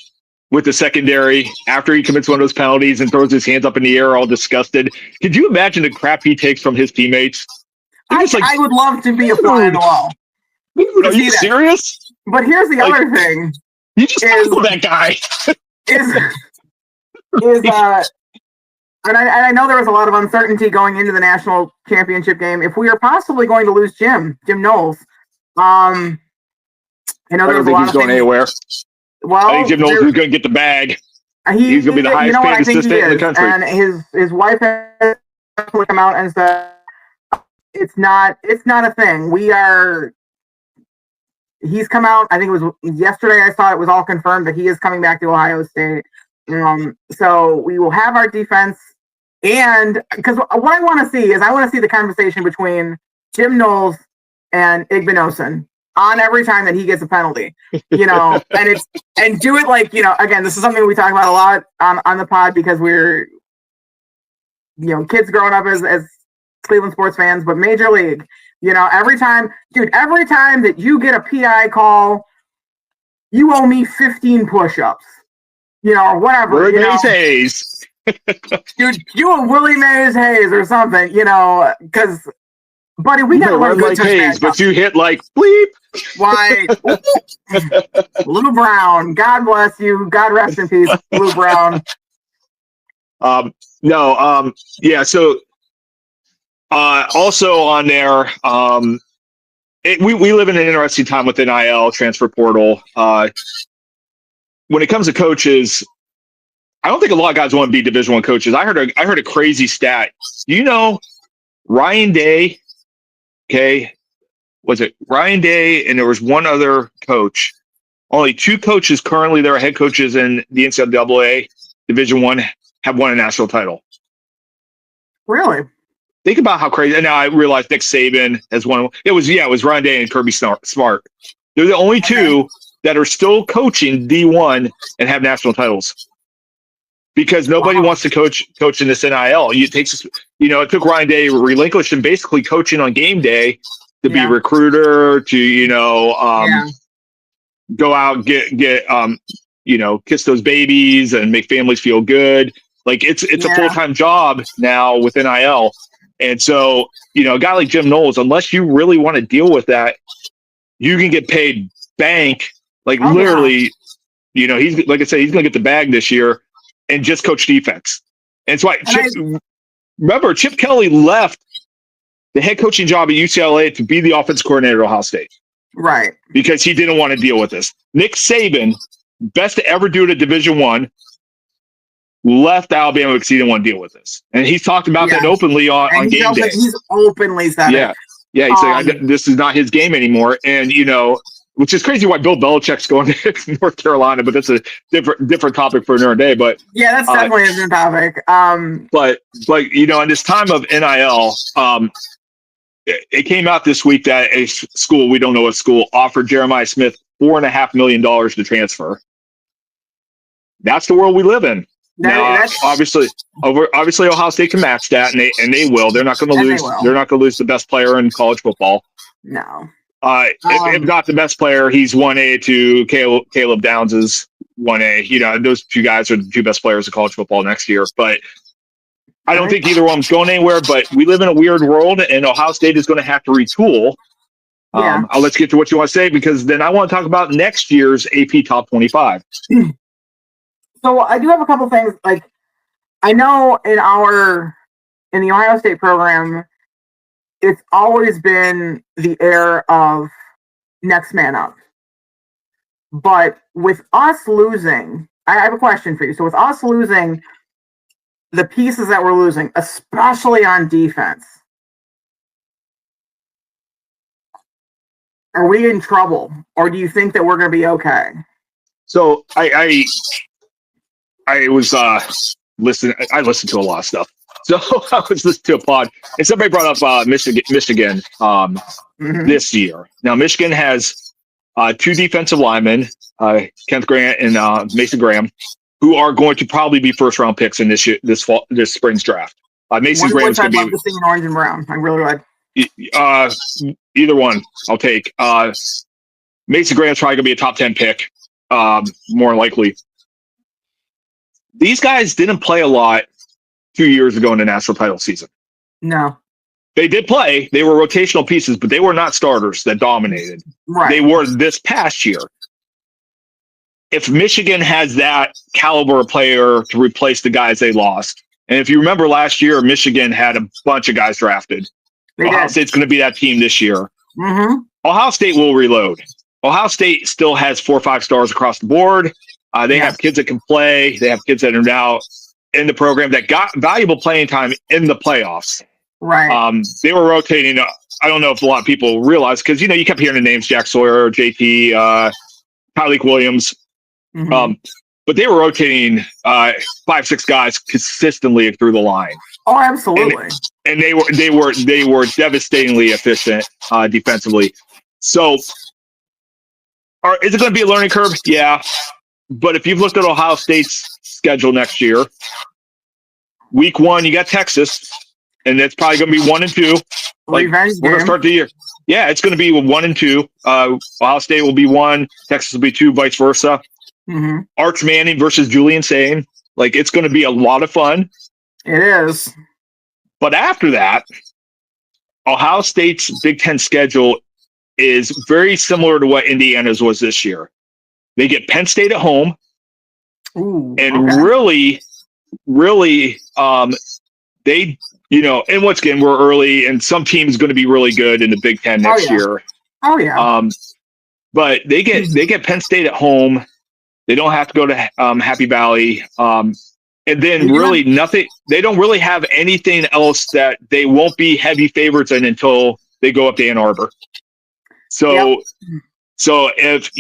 with the secondary after he commits one of those penalties and throws his hands up in the air all disgusted? Could you imagine the crap he takes from his teammates? I would love to be a fly on the wall. Are you serious? But here's the other thing. You just tackle that guy. And I know there was a lot of uncertainty going into the national championship game. If we are possibly going to lose Jim Knowles, I know there was a lot of things. Anywhere. Well, I think Jim Knowles is going to get the bag. He's going to be the highest paid assistant in the country. And his wife has come out and said it's not a thing. He's come out. I think it was yesterday. I saw it was all confirmed that he is coming back to Ohio State. So we will have our defense, and because what I want to see is the conversation between Jim Knowles and Igbinosun on every time that he gets a penalty, and do it like, again, this is something we talk about a lot on the pod because we're, kids growing up as Cleveland sports fans, but Major League, every time that you get a PI call, you owe me 15 push-ups, or whatever. Willie Mays Hayes. Dude, you a Willie Mays Hayes or something, because, buddy, we got to learn good like Hayes, but you hit like bleep. Why? Lou Brown. God bless you. God rest in peace, Lou Brown. Yeah, so also on there, we live in an interesting time with NIL, transfer portal. When it comes to coaches, I don't think a lot of guys want to be Division I coaches. I heard a crazy stat. Ryan Day, was it Ryan Day and there was one other coach. Only 2 coaches currently that are head coaches in the NCAA Division I have won a national title. Really? Think about how crazy. And now I realize Nick Saban has won. It was Ryan Day and Kirby Smart. They're the only 2 that are still coaching D1 and have national titles. Because nobody wants to coach in this NIL. It took Ryan Day relinquishing basically coaching on game day to be a recruiter, to go out, get kiss those babies and make families feel good. Like it's a full-time job now with NIL. And so, a guy like Jim Knowles, unless you really want to deal with that, you can get paid bank. Like literally, he's like I said, he's going to get the bag this year. and just coach defense. And it's why remember, Chip Kelly left the head coaching job at UCLA to be the offense coordinator at Ohio State. Right. Because he didn't want to deal with this. Nick Saban, best to ever do it at Division I, left Alabama because he didn't want to deal with this. And he's talked about that openly on game day. He's openly said it. Yeah, he's like, this is not his game anymore. And, which is crazy why Bill Belichick's going to North Carolina, but that's a different topic for another day. But yeah, that's definitely a different topic. But in this time of NIL, it came out this week that a school, we don't know what school, offered Jeremiah Smith $4.5 million to transfer. That's the world we live in. Now, obviously, Ohio State can match that, and they will. They're not going to lose. They're not going to lose the best player in college football. No. If not the best player, he's 1A to Caleb Downs is 1A. Those two guys are the two best players in college football next year. But I don't think either one's going anywhere. But we live in a weird world, and Ohio State is going to have to retool. Let's get to what you want to say, because then I want to talk about next year's AP Top 25. So I do have a couple things. Like, I know in the Ohio State program, it's always been the air of next man up. But with us losing, I have a question for you. So with us losing the pieces that we're losing, especially on defense, are we in trouble, or do you think that we're going to be okay? So I was listening. I listened to a lot of stuff. So I was listening to a pod, and somebody brought up Michigan this year. Now, Michigan has two defensive linemen, Kenneth Grant and Mason Graham, who are going to probably be first-round picks in this spring's draft. Mason Graham's going to be. I'd love to see in orange and brown. I really would. Either one, I'll take. Mason Graham's probably going to be a top 10 pick, more likely. These guys didn't play a lot 2 years ago in the national title season. No. They did play. They were rotational pieces, but they were not starters that dominated. Right. They were this past year. If Michigan has that caliber of player to replace the guys they lost, and if you remember last year, Michigan had a bunch of guys drafted. Ohio State's going to be that team this year. Mm-hmm. Ohio State will reload. Ohio State still has 4 or 5 stars across the board. They have kids that can play. They have kids that are now in the program that got valuable playing time in the playoffs. Right. They were rotating. I don't know if a lot of people realize, because, you kept hearing the names Jack Sawyer, JT, Tyleik Williams. Mm-hmm. But they were rotating 5-6 guys consistently through the line. Oh, absolutely. And they were devastatingly efficient defensively. So is it going to be a learning curve? Yeah. But if you've looked at Ohio State's schedule next year, week 1, you got Texas, and it's probably going to be 1 and 2. We're going to start the year. Yeah, it's going to be 1 and 2. Ohio State will be 1, Texas will be 2, vice versa. Mm-hmm. Arch Manning versus Julian Sain. It's going to be a lot of fun. It is. But after that, Ohio State's Big Ten schedule is very similar to what Indiana's was this year. They get Penn State at home. Ooh, and really, they, and once again, we're early, and some team's going to be really good in the Big Ten next year. Oh, yeah. But they get Penn State at home. They don't have to go to Happy Valley. And then really nothing. They don't really have anything else that they won't be heavy favorites in until they go up to Ann Arbor. So if,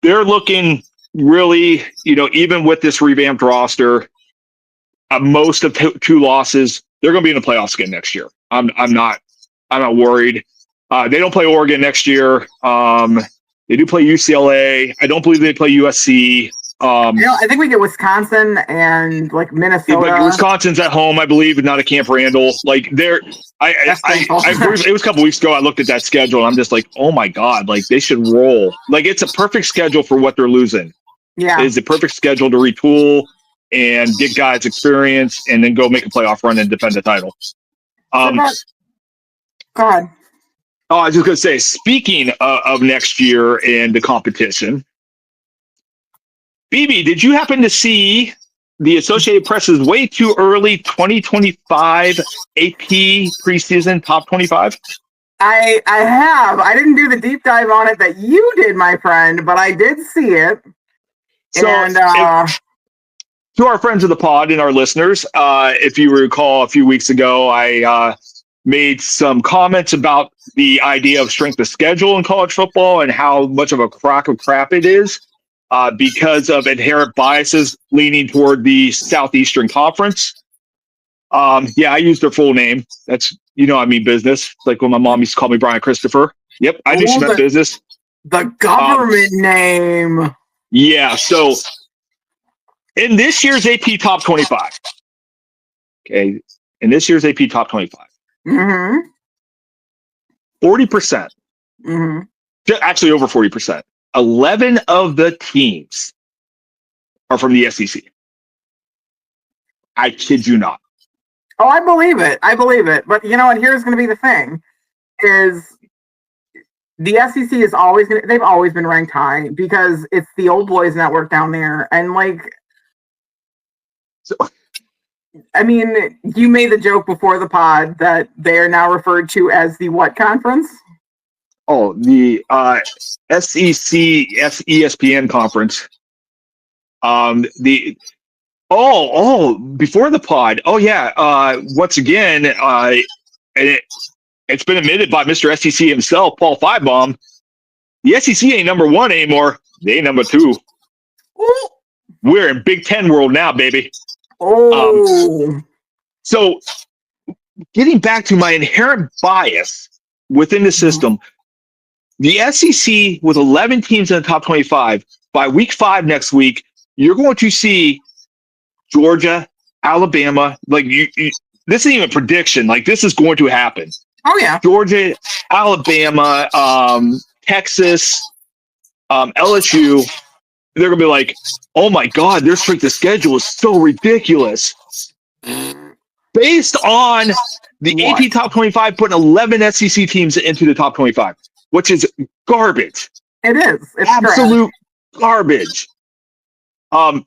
they're looking really, even with this revamped roster, most of 2 losses, they're going to be in the playoffs again next year. I'm not worried. They don't play Oregon next year. They do play UCLA. I don't believe they play USC. I think we get Wisconsin and Minnesota. Yeah, but Wisconsin's at home, I believe, and not at Camp Randall. It was a couple weeks ago. I looked at that schedule, and I'm just like, oh my god, they should roll. It's a perfect schedule for what they're losing. Yeah, it's a perfect schedule to retool and get guys experience, and then go make a playoff run and defend the title. Go ahead. Oh, I was just going to say, speaking of next year and the competition, BB, did you happen to see the Associated Press is way too early 2025 AP preseason top 25? I have. I didn't do the deep dive on it that you did, my friend, but I did see it. So, and to our friends of the pod and our listeners, if you recall a few weeks ago, I made some comments about the idea of strength of schedule in college football and how much of a crock of crap it is because of inherent biases leaning toward the Southeastern Conference. Yeah, I used their full name. That's, I mean business. It's like when my mom used to call me Brian Christopher. Yep, I knew she meant business. The government name. Yeah, so in this year's AP Top 25, okay, in this year's AP Top 25, 40%, actually over 40%, 11 of the teams are from the SEC. I kid you not. Oh, I believe it. But you know what? Here's going to be the thing: is the SEC is always they've always been ranked high because it's the old boys network down there, and I mean, you made the joke before the pod that they are now referred to as the what conference? Oh, the SEC ESPN conference. Before the pod. Oh yeah. Once again, it's been admitted by Mr. SEC himself, Paul Finebaum. The SEC ain't number one anymore. They ain't number two. Ooh. We're in Big Ten world now, baby. Oh. So getting back to my inherent bias within the system, the SEC with 11 teams in the top 25, by week 5 next week, you're going to see Georgia, Alabama, this isn't even a prediction. This is going to happen. Oh, yeah. Georgia, Alabama, Texas, LSU, they're going to be like, oh, my God, their strength of schedule is so ridiculous. Based on the AP Top 25 putting 11 SEC teams into the top 25, which is garbage. It is. It's absolute garbage. The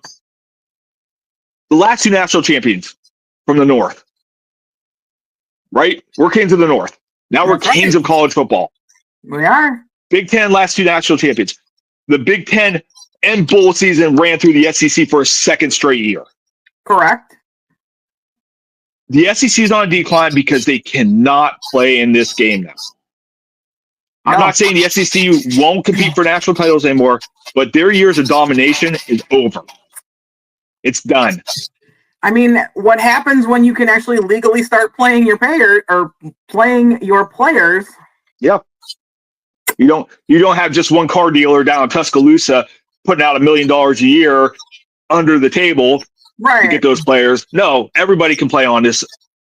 last 2 national champions from the North, right? We're kings of the North. Now we're kings of college football. We are. Big Ten last 2 national champions. The Big Ten and bowl season ran through the SEC for a second straight year. Correct. The SEC is on a decline because they cannot play in this game now. No. I'm not saying the SEC won't compete for national titles anymore, but their years of domination is over. It's done. I mean, what happens when you can actually legally start playing your players? Yep. You don't have just one car dealer down in Tuscaloosa putting out $1 million a year under the table to get those players. No, everybody can play on this.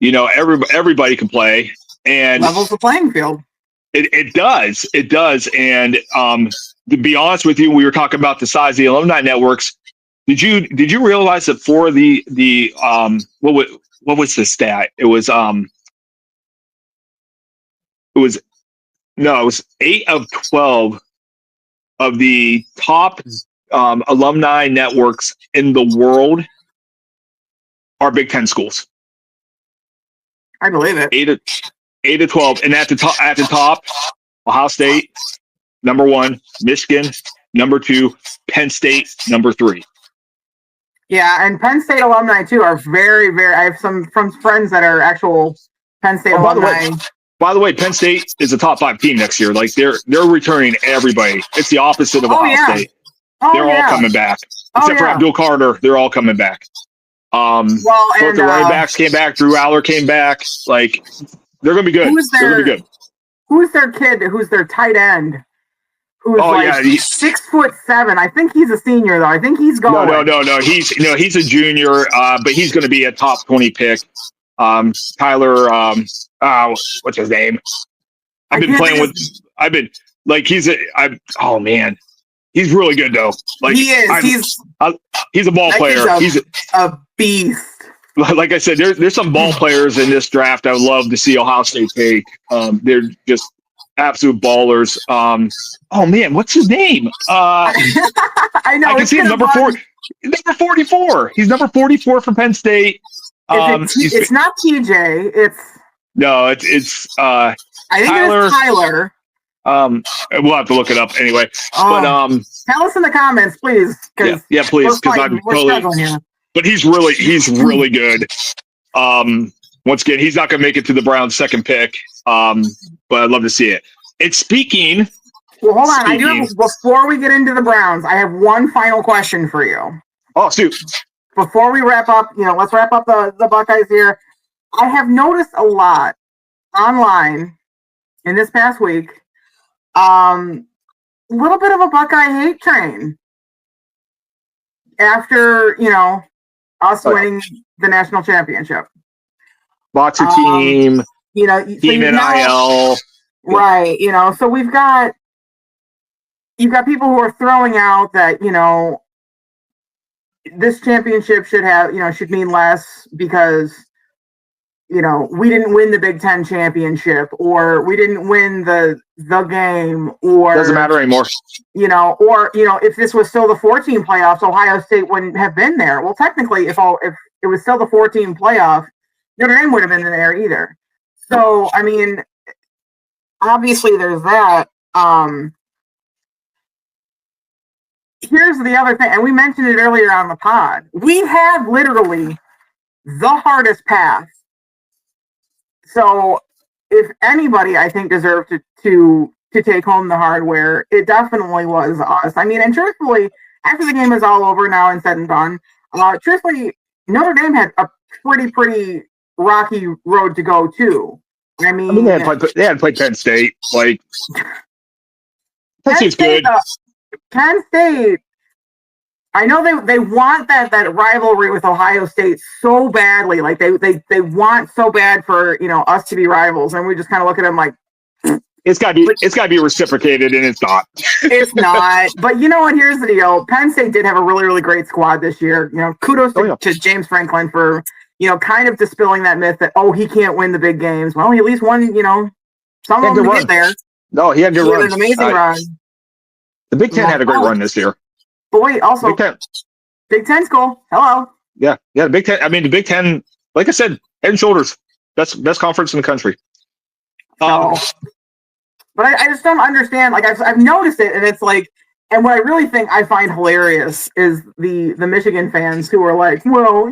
Everybody can play, and levels the playing field. It does. And to be honest with you, we were talking about the size of the alumni networks. Did you realize that for the what was the stat? It was 8 of 12 of the top alumni networks in the world are Big Ten schools. I believe it. 8 to 12, and at the top, Ohio State, number 1, Michigan, number 2, Penn State, number 3. Yeah, and Penn State alumni too are very, very. I have some friends that are actual Penn State alumni. By the way, Penn State is a top 5 team next year. They're returning everybody. It's the opposite of Ohio State. They're all coming back, except for Abdul Carter. They're all coming back. Both the running backs came back. Drew Aller came back. They're going to be good. They're going to be good. Who's their kid? Who's their tight end? Who's 6'7". I think he's a senior though. I think he's going. No. He's a junior, but he's going to be a top 20 pick. Tyler, what's his name? Oh man, he's really good though. He is. He's a ball player. He's a beast. Like I said, there's some ball players in this draft I would love to see Ohio State take. They're just absolute ballers. Oh man, what's his name? I know. I can see him number 44. He's number 44 for Penn State. It's not TJ. It's I think Tyler. It is Tyler. We'll have to look it up anyway. But tell us in the comments, please. Please, because I'm totally. But he's really good. Once again, he's not going to make it to the Browns' second pick. But I'd love to see it. And speaking. Well, hold on. Before we get into the Browns, I have one final question for you. Oh, shoot. Before we wrap up, let's wrap up the Buckeyes here. I have noticed a lot online in this past week. Little bit of a Buckeye hate train after, us winning the national championship. Boxer team, team NIL. Right. So you've got people who are throwing out that, this championship should mean less because, we didn't win the Big Ten championship, or we didn't win the game, or doesn't matter anymore. If this was still the 14 playoffs, Ohio State wouldn't have been there. Well, technically, if it was still the 14 playoff, Notre Dame would have been in there either. So, I mean, obviously there's that. Here's the other thing, and we mentioned it earlier on the pod. We have literally the hardest path. So if anybody, I think, deserved to take home the hardware, it definitely was us. I mean, and truthfully, after the game is all over now and said and done, truthfully, Notre Dame had a pretty rocky road to go too. I mean they had played Penn State. Like, Penn State's good. Penn State, I know they want that rivalry with Ohio State so badly. Like they want so bad for us to be rivals, and we just kind of look at them like it's got to be reciprocated, and it's not. It's not. But you know what? Here's the deal. Penn State did have a really great squad this year. Kudos to James Franklin for kind of dispelling that myth that he can't win the big games. Well, he at least won some of them to get there. No, he had a good run. An amazing run. The Big Ten had a great run this year. But wait, also Big Ten's cool. Hello. Yeah, the Big Ten. I mean, the Big Ten, like I said, head and shoulders best conference in the country. But I just don't understand. Like I've noticed it, and it's like, and what I really think I find hilarious is the Michigan fans who are like, well,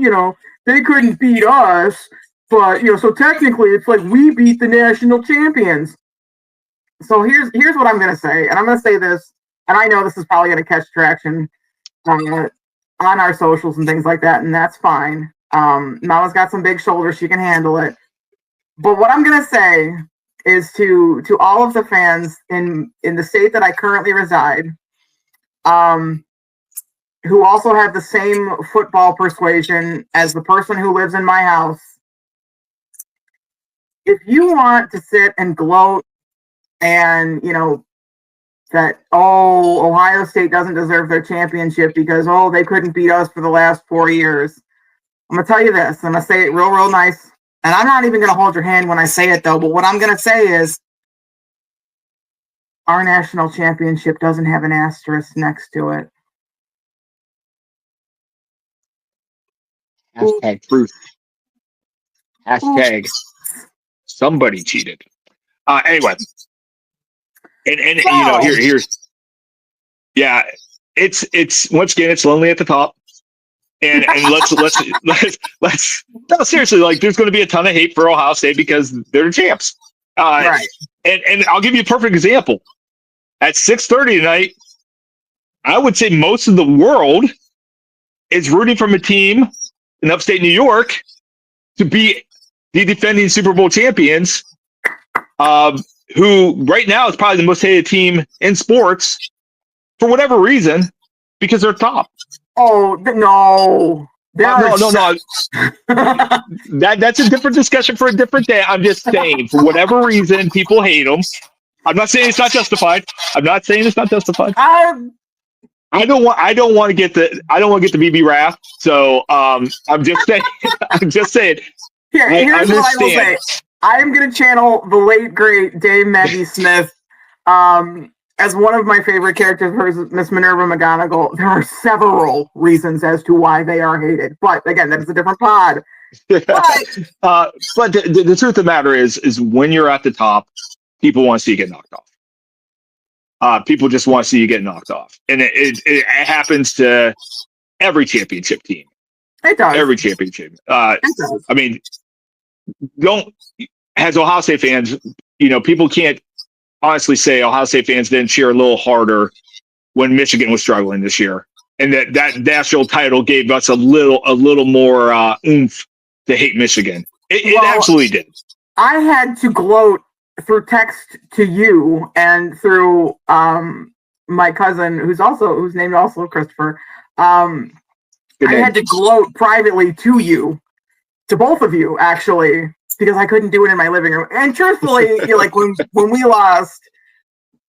they couldn't beat us, but so technically it's like we beat the national champions. So here's what I'm gonna say, and I'm gonna say this. And I know this is probably going to catch traction on our socials and things like that, and that's fine. Mama's got some big shoulders; she can handle it. But what I'm going to say is to all of the fans in the state that I currently reside, who also have the same football persuasion as the person who lives in my house. If you want to sit and gloat and that Ohio State doesn't deserve their championship because they couldn't beat us for the last 4 years. I'm gonna tell you this. I'm gonna say it real nice, and I'm not even gonna hold your hand when I say it though. But what I'm gonna say is, our national championship doesn't have an asterisk next to it. Hashtag truth. Hashtag somebody cheated. Anyway. And here's it's once again it's lonely at the top, and let's no, seriously, like there's going to be a ton of hate for Ohio State because they're the champs, right? And I'll give you a perfect example. At 6:30 tonight, I would say most of the world is rooting from a team in upstate New York to be the defending Super Bowl champions. Who right now is probably the most hated team in sports for whatever reason because they're top. Oh no. No. That's a different discussion for a different day. I'm just saying, for whatever reason, people hate them. I'm not saying it's not justified. I don't want to get the BB wrath. So I'm just saying. Here's what I will say. I am going to channel the late, great Dave Maggie Smith. as one of my favorite characters, Miss Minerva McGonagall, there are several reasons as to why they are hated. But again, that is a different pod. But the truth of the matter is when you're at the top, people want to see you get knocked off. People just want to see you get knocked off. And it happens to every championship team. It does. Every championship. It does. I mean, as Ohio State fans, people can't honestly say Ohio State fans didn't cheer a little harder when Michigan was struggling this year. And that national title gave us a little more oomph to hate Michigan. It absolutely did. I had to gloat through text to you and through my cousin, who's named also Christopher. I had to gloat privately to you, to both of you actually, because I couldn't do it in my living room. And truthfully, like when we lost,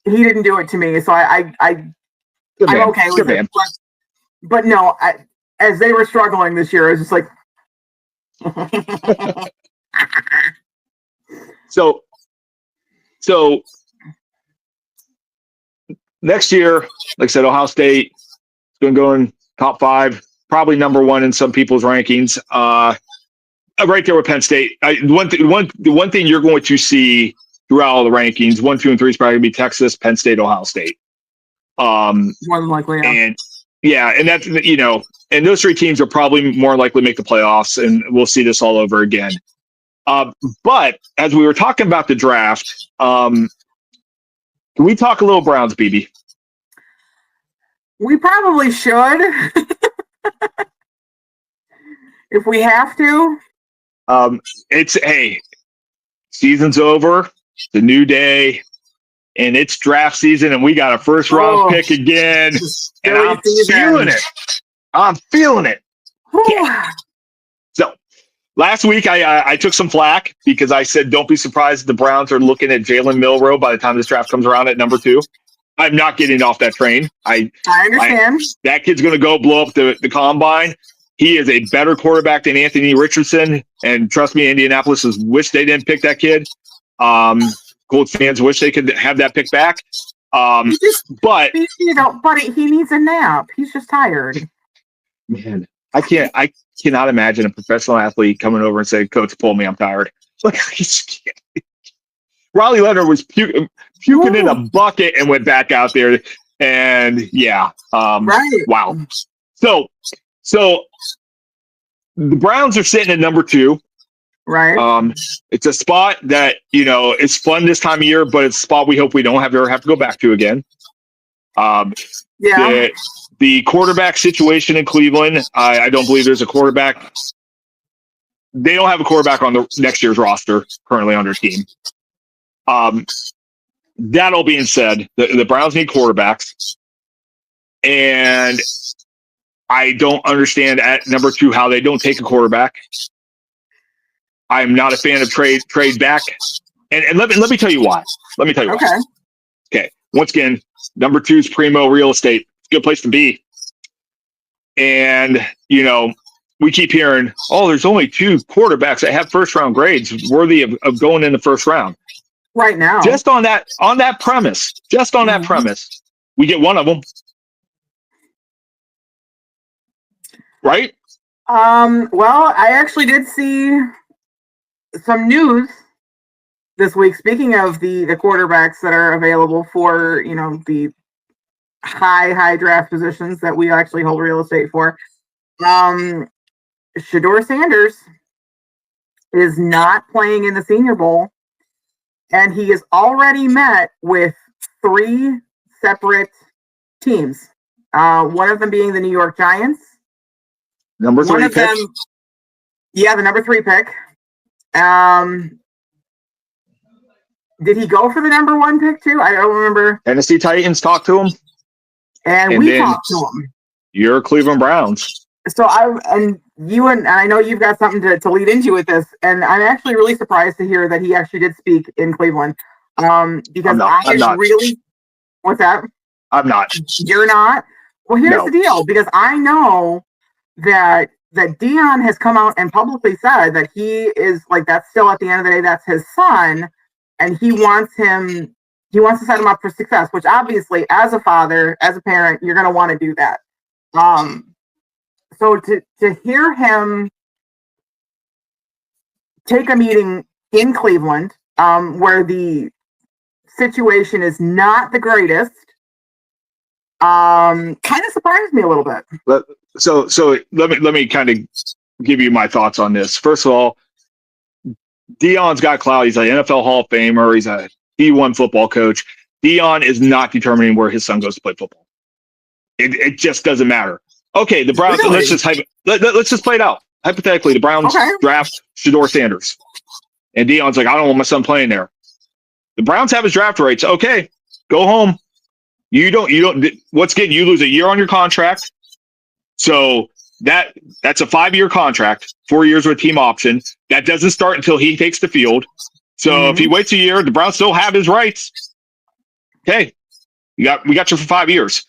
he didn't do it to me, so I'm okay with it. But no, as they were struggling this year, I was just like. So next year, like I said, Ohio State is going to go in top 5, probably number 1 in some people's rankings. Right there with Penn State. The one thing you're going to see throughout all the rankings, 1, 2, and 3 is probably going to be Texas, Penn State, Ohio State. More than likely, yeah. And that's and those 3 teams are probably more likely to make the playoffs, and we'll see this all over again. But as we were talking about the draft, can we talk a little Browns, BB? We probably should. If we have to. Season's over, it's a new day, and it's draft season, and we got a first round pick again, and I'm feeling it. Yeah. So last week I took some flack because I said don't be surprised if the Browns are looking at Jalen Milroe by the time this draft comes around at number 2. I'm not getting off that train. I understand. That kid's going to go blow up the combine. He is a better quarterback than Anthony Richardson, and trust me, Indianapolis wish they didn't pick that kid. Colts fans wish they could have that pick back. But he needs a nap. He's just tired. Man, I cannot imagine a professional athlete coming over and saying, "Coach, pull me. I'm tired." Like, Riley Leonard was puking in a bucket and went back out there, and right. Wow. So the Browns are sitting at number 2. Right. It's a spot that, it's fun this time of year, but it's a spot we hope we don't ever have to go back to again. The quarterback situation in Cleveland, I don't believe there's a quarterback. They don't have a quarterback on the next year's roster currently on their team. That all being said, the Browns need quarterbacks. And I don't understand at number 2 how they don't take a quarterback. I'm not a fan of trade back. And let me tell you why. Why. Okay. Once again, number 2 is primo real estate. It's a good place to be. And, we keep hearing, there's only 2 quarterbacks that have first round grades worthy of going in the first round. Right now. Just on that premise, we get one of them. Right? Well, I actually did see some news this week. Speaking of the quarterbacks that are available for, the high draft positions that we actually hold real estate for. Shedeur Sanders is not playing in the Senior Bowl, and he has already met with 3 separate teams. One of them being the New York Giants. Number 3 pick. The number 3 pick. Did he go for the number 1 pick too? I don't remember. Tennessee Titans talked to him. And we talked to him. You're Cleveland Browns. So I know you've got something to lead into with this, and I'm actually really surprised to hear that he actually did speak in Cleveland. Because I'm not. What's that? I'm not. You're not? Well, here's the deal, because I know that Dion has come out and publicly said that he is, like, that's still at the end of the day, that's his son, and he wants him He wants to set him up for success, which obviously, as a father, as a parent, you're going to want to do that. So to hear him take a meeting in Cleveland, where the situation is not the greatest, kind of surprised me a little bit. So let me kind of give you my thoughts on this. First of all, Deion's got clout. He's an NFL Hall of Famer. He's a D1 football coach. Deion is not determining where his son goes to play football. It just doesn't matter. Okay, the Browns. Really? Let's just play it out. Hypothetically, the Browns draft Shedeur Sanders, and Deion's like, I don't want my son playing there. The Browns have his draft rights. Okay, go home. You don't. What's getting you lose a year on your contract? So that's a 5-year contract, 4 years with team option. That doesn't start until he takes the field. So if he waits a year, the Browns still have his rights. Okay, we got you for 5 years.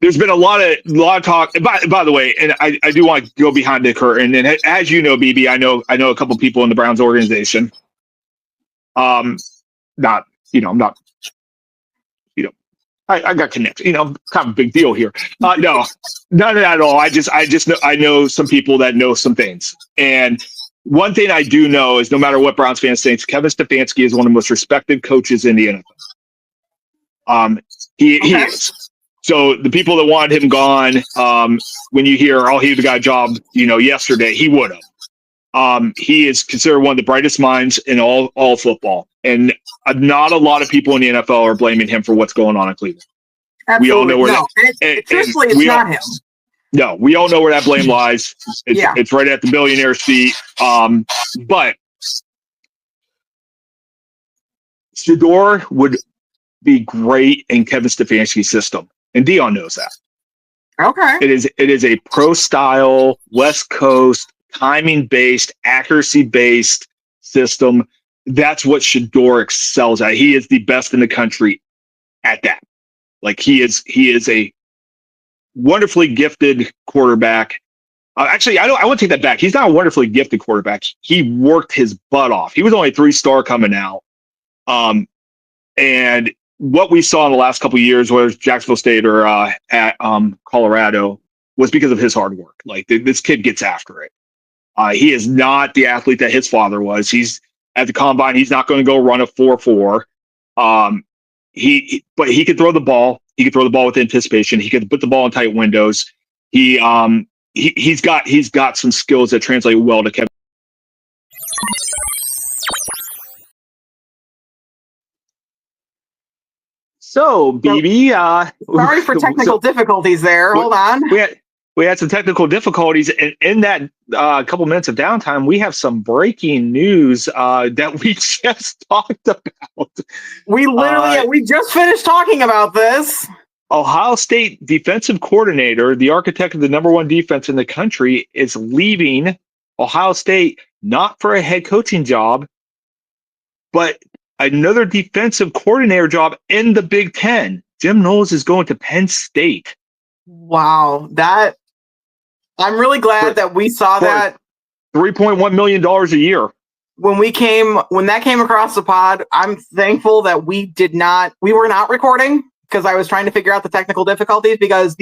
There's been a lot of talk. By the way, and I do want to go behind the curtain. And as you know, BB, I know a couple people in the Browns organization. I'm not. I got connected. Kind of a big deal here. No, none of that at all. I just know I know some people that know some things. And one thing I do know is no matter what Browns fans think, Kevin Stefanski is one of the most respected coaches in the NFL. He is. So the people that wanted him gone, when you hear, oh, he got a job, yesterday, he would have. He is considered one of the brightest minds in all football. And not a lot of people in the NFL are blaming him for what's going on in Cleveland. Absolutely. We all know where truthfully, it's not him. No, we all know where that blame lies. It's right at the billionaire's feet. But Shedeur would be great in Kevin Stefanski's system. And Deion knows that. Okay. It is a pro style, West Coast, timing based, accuracy based system. That's what Shedeur excels at. He is the best in the country at that. Like he is a wonderfully gifted quarterback. Actually, I want to take that back. He's not a wonderfully gifted quarterback. He worked his butt off. He was only a 3-star coming out. And what we saw in the last couple of years, whether it's Jacksonville State or at Colorado, was because of his hard work. Like this kid gets after it. He is not the athlete that his father was. He's at the combine. He's not going to go run a 4.4. But he could throw the ball. He could throw the ball with anticipation. He could put the ball in tight windows. He's got some skills that translate well to Kevin. So, BB, sorry for technical difficulties there. Hold on. We had some technical difficulties, and in that couple minutes of downtime, we have some breaking news that we just talked about. We literally we just finished talking about this. Ohio State defensive coordinator, the architect of the #1 defense in the country, is leaving Ohio State not for a head coaching job, but another defensive coordinator job in the Big Ten. Jim Knowles is going to Penn State. Wow, I'm really glad that we saw that. $3.1 million a year. When that came across the pod, I'm thankful that we were not recording because I was trying to figure out the technical difficulties because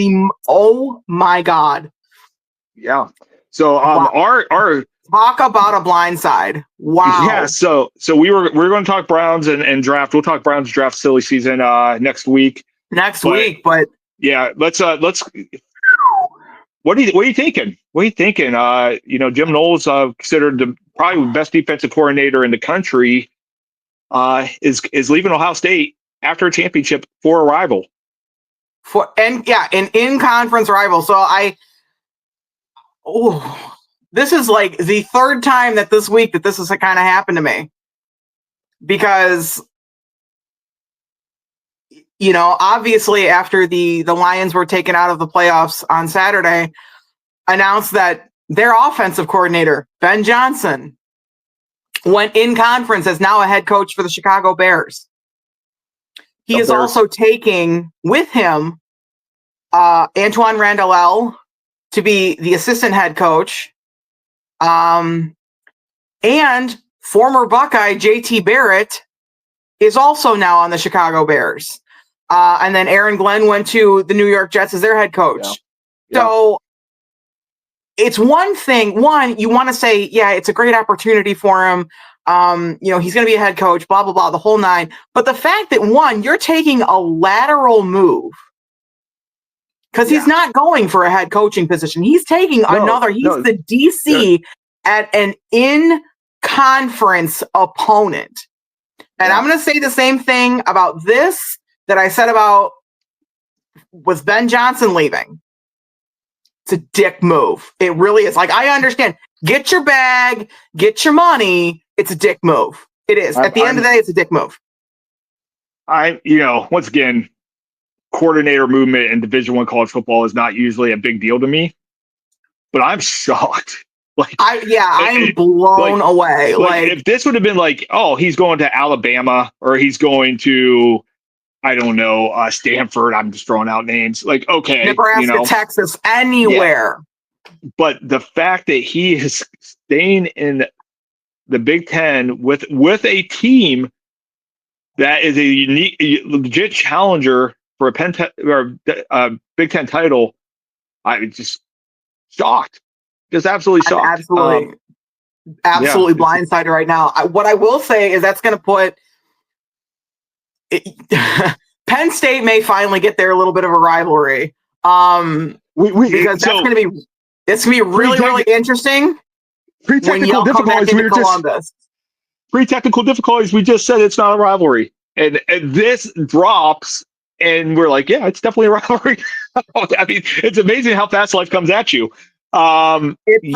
oh my God. Yeah. So our talk about a blindside. Wow. Yeah. So we're going to talk Browns and draft. We'll talk Browns draft silly season next week. But yeah, let's what are you thinking? What are you thinking? Jim Knowles, considered the probably best defensive coordinator in the country, is leaving Ohio State after a championship for a rival. An in-conference rival. So this is like the third time that this week that this has kind of happened to me. Because obviously after the Lions were taken out of the playoffs on Saturday, announced that their offensive coordinator, Ben Johnson, went in conference as now a head coach for the Chicago Bears. He is also taking with him Antoine Randall to be the assistant head coach, and former Buckeye JT Barrett is also now on the Chicago Bears. And then Aaron Glenn went to the New York Jets as their head coach. Yeah. So it's one thing. One, you want to say, yeah, it's a great opportunity for him. He's going to be a head coach, blah, blah, blah, the whole nine. But the fact that, one, you're taking a lateral move because he's not going for a head coaching position. He's taking another. He's the DC at an in-conference opponent. And I'm going to say the same thing about this that I said about with Ben Johnson leaving. It's a dick move. It really is. Like, I understand. Get your bag, get your money. It's a dick move. It is. At the end of the day, it's a dick move. Once again, coordinator movement in Division I college football is not usually a big deal to me, but I'm shocked. I'm blown away. Like, if this would have been like, oh, he's going to Alabama or he's going to, I don't know, Stanford. I'm just throwing out names. Like, okay, Nebraska, Texas, anywhere. Yeah. But the fact that he is staying in the Big Ten with a team that is a unique, legit challenger for a Big Ten title, I'm just shocked. Just absolutely shocked. Absolutely blindsided right now. What I will say is that's going to put Penn State may finally get there a little bit of a rivalry. Because that's going to be really, really interesting. Pre-technical difficulties. Pre-technical difficulties. We just said it's not a rivalry, and this drops, and we're like, yeah, it's definitely a rivalry. I mean, it's amazing how fast life comes at you. It's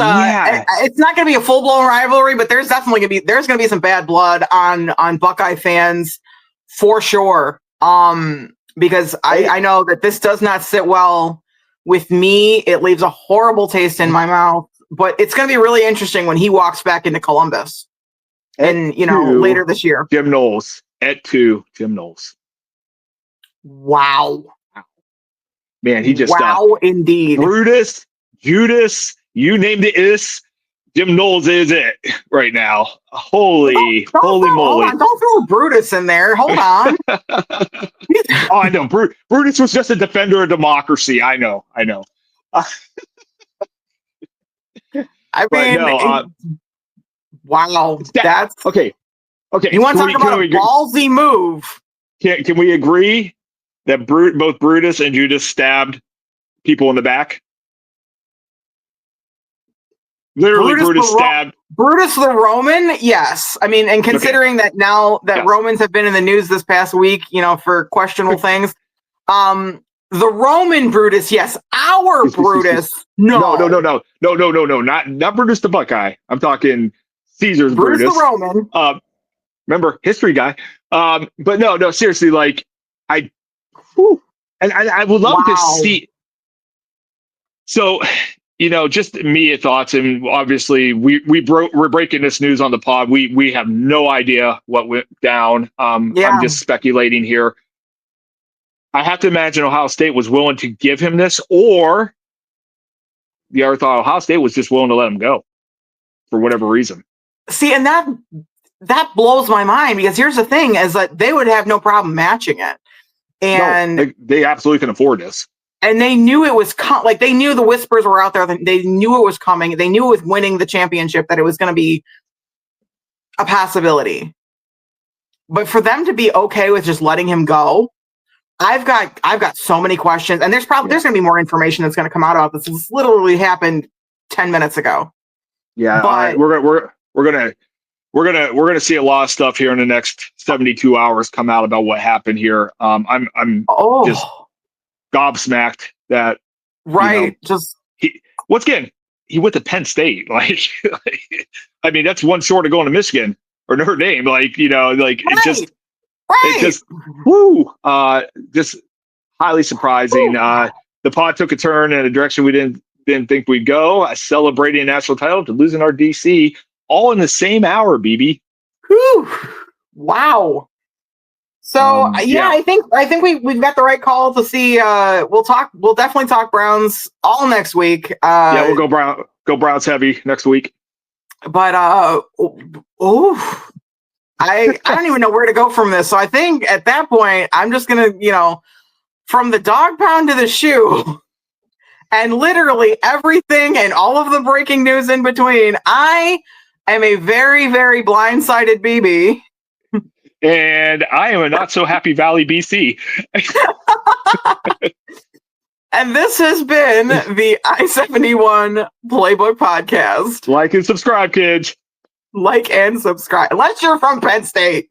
not going to be a full blown rivalry, but there's definitely going to be some bad blood on Buckeye fans for sure. Because I know that this does not sit well with me. It leaves a horrible taste in my mouth. But it's going to be really interesting when he walks back into Columbus, later this year. Jim Knowles at 2. Jim Knowles. Wow. Man, he just indeed. Brutus, Judas, you named it. Jim Knowles is it right now. Holy moly! Hold on, don't throw Brutus in there. Hold on. I know. Brutus was just a defender of democracy. I know. I mean, wow. That's okay. You want to talk about a ballsy move? Can we agree that both Brutus and Judas stabbed people in the back? Literally, Brutus stabbed. Brutus the Roman, yes. I mean, and considering that now that Romans have been in the news this past week, for questionable things, the Roman Brutus, yes. Our Brutus, no. No. Not Brutus the Buckeye. I'm talking Caesar's Brutus. The Roman. Remember, history guy. But no, seriously, like, I would love to see. So, just immediate thoughts, and obviously we're breaking this news on the pod. We have no idea what went down. I'm just speculating here. I have to imagine Ohio State was willing to give him this, or the other thought Ohio State was just willing to let him go for whatever reason. See, and that blows my mind, because here's the thing: is that they would have no problem matching it, and they absolutely can afford this. And they knew it was they knew the whispers were out there. They knew it was coming. They knew it was winning the championship, that it was going to be a possibility. But for them to be okay with just letting him go, I've got so many questions, and there's going to be more information that's going to come out about this. This literally happened 10 minutes ago. Yeah, but we're gonna see a lot of stuff here in the next 72 hours come out about what happened here. I'm just gobsmacked that he went to Penn State. Like, I mean, that's one short of going to Michigan or Notre Dame. Just highly surprising. The pod took a turn in a direction we didn't think we'd go. Celebrating a national title to losing our DC, all in the same hour, BB. Whew. Wow. So I think we've got the right call to see. We'll definitely talk Browns all next week. We'll go Browns heavy next week. But I don't even know where to go from this. So I think at that point, I'm just going to, from the dog pound to the shoe and literally everything and all of the breaking news in between, I am a very, very blindsided BB. And I am a not so happy Valley BC. And this has been the I-71 Playbook Podcast. Like and subscribe, kids. Like and subscribe. Unless you're from Penn State.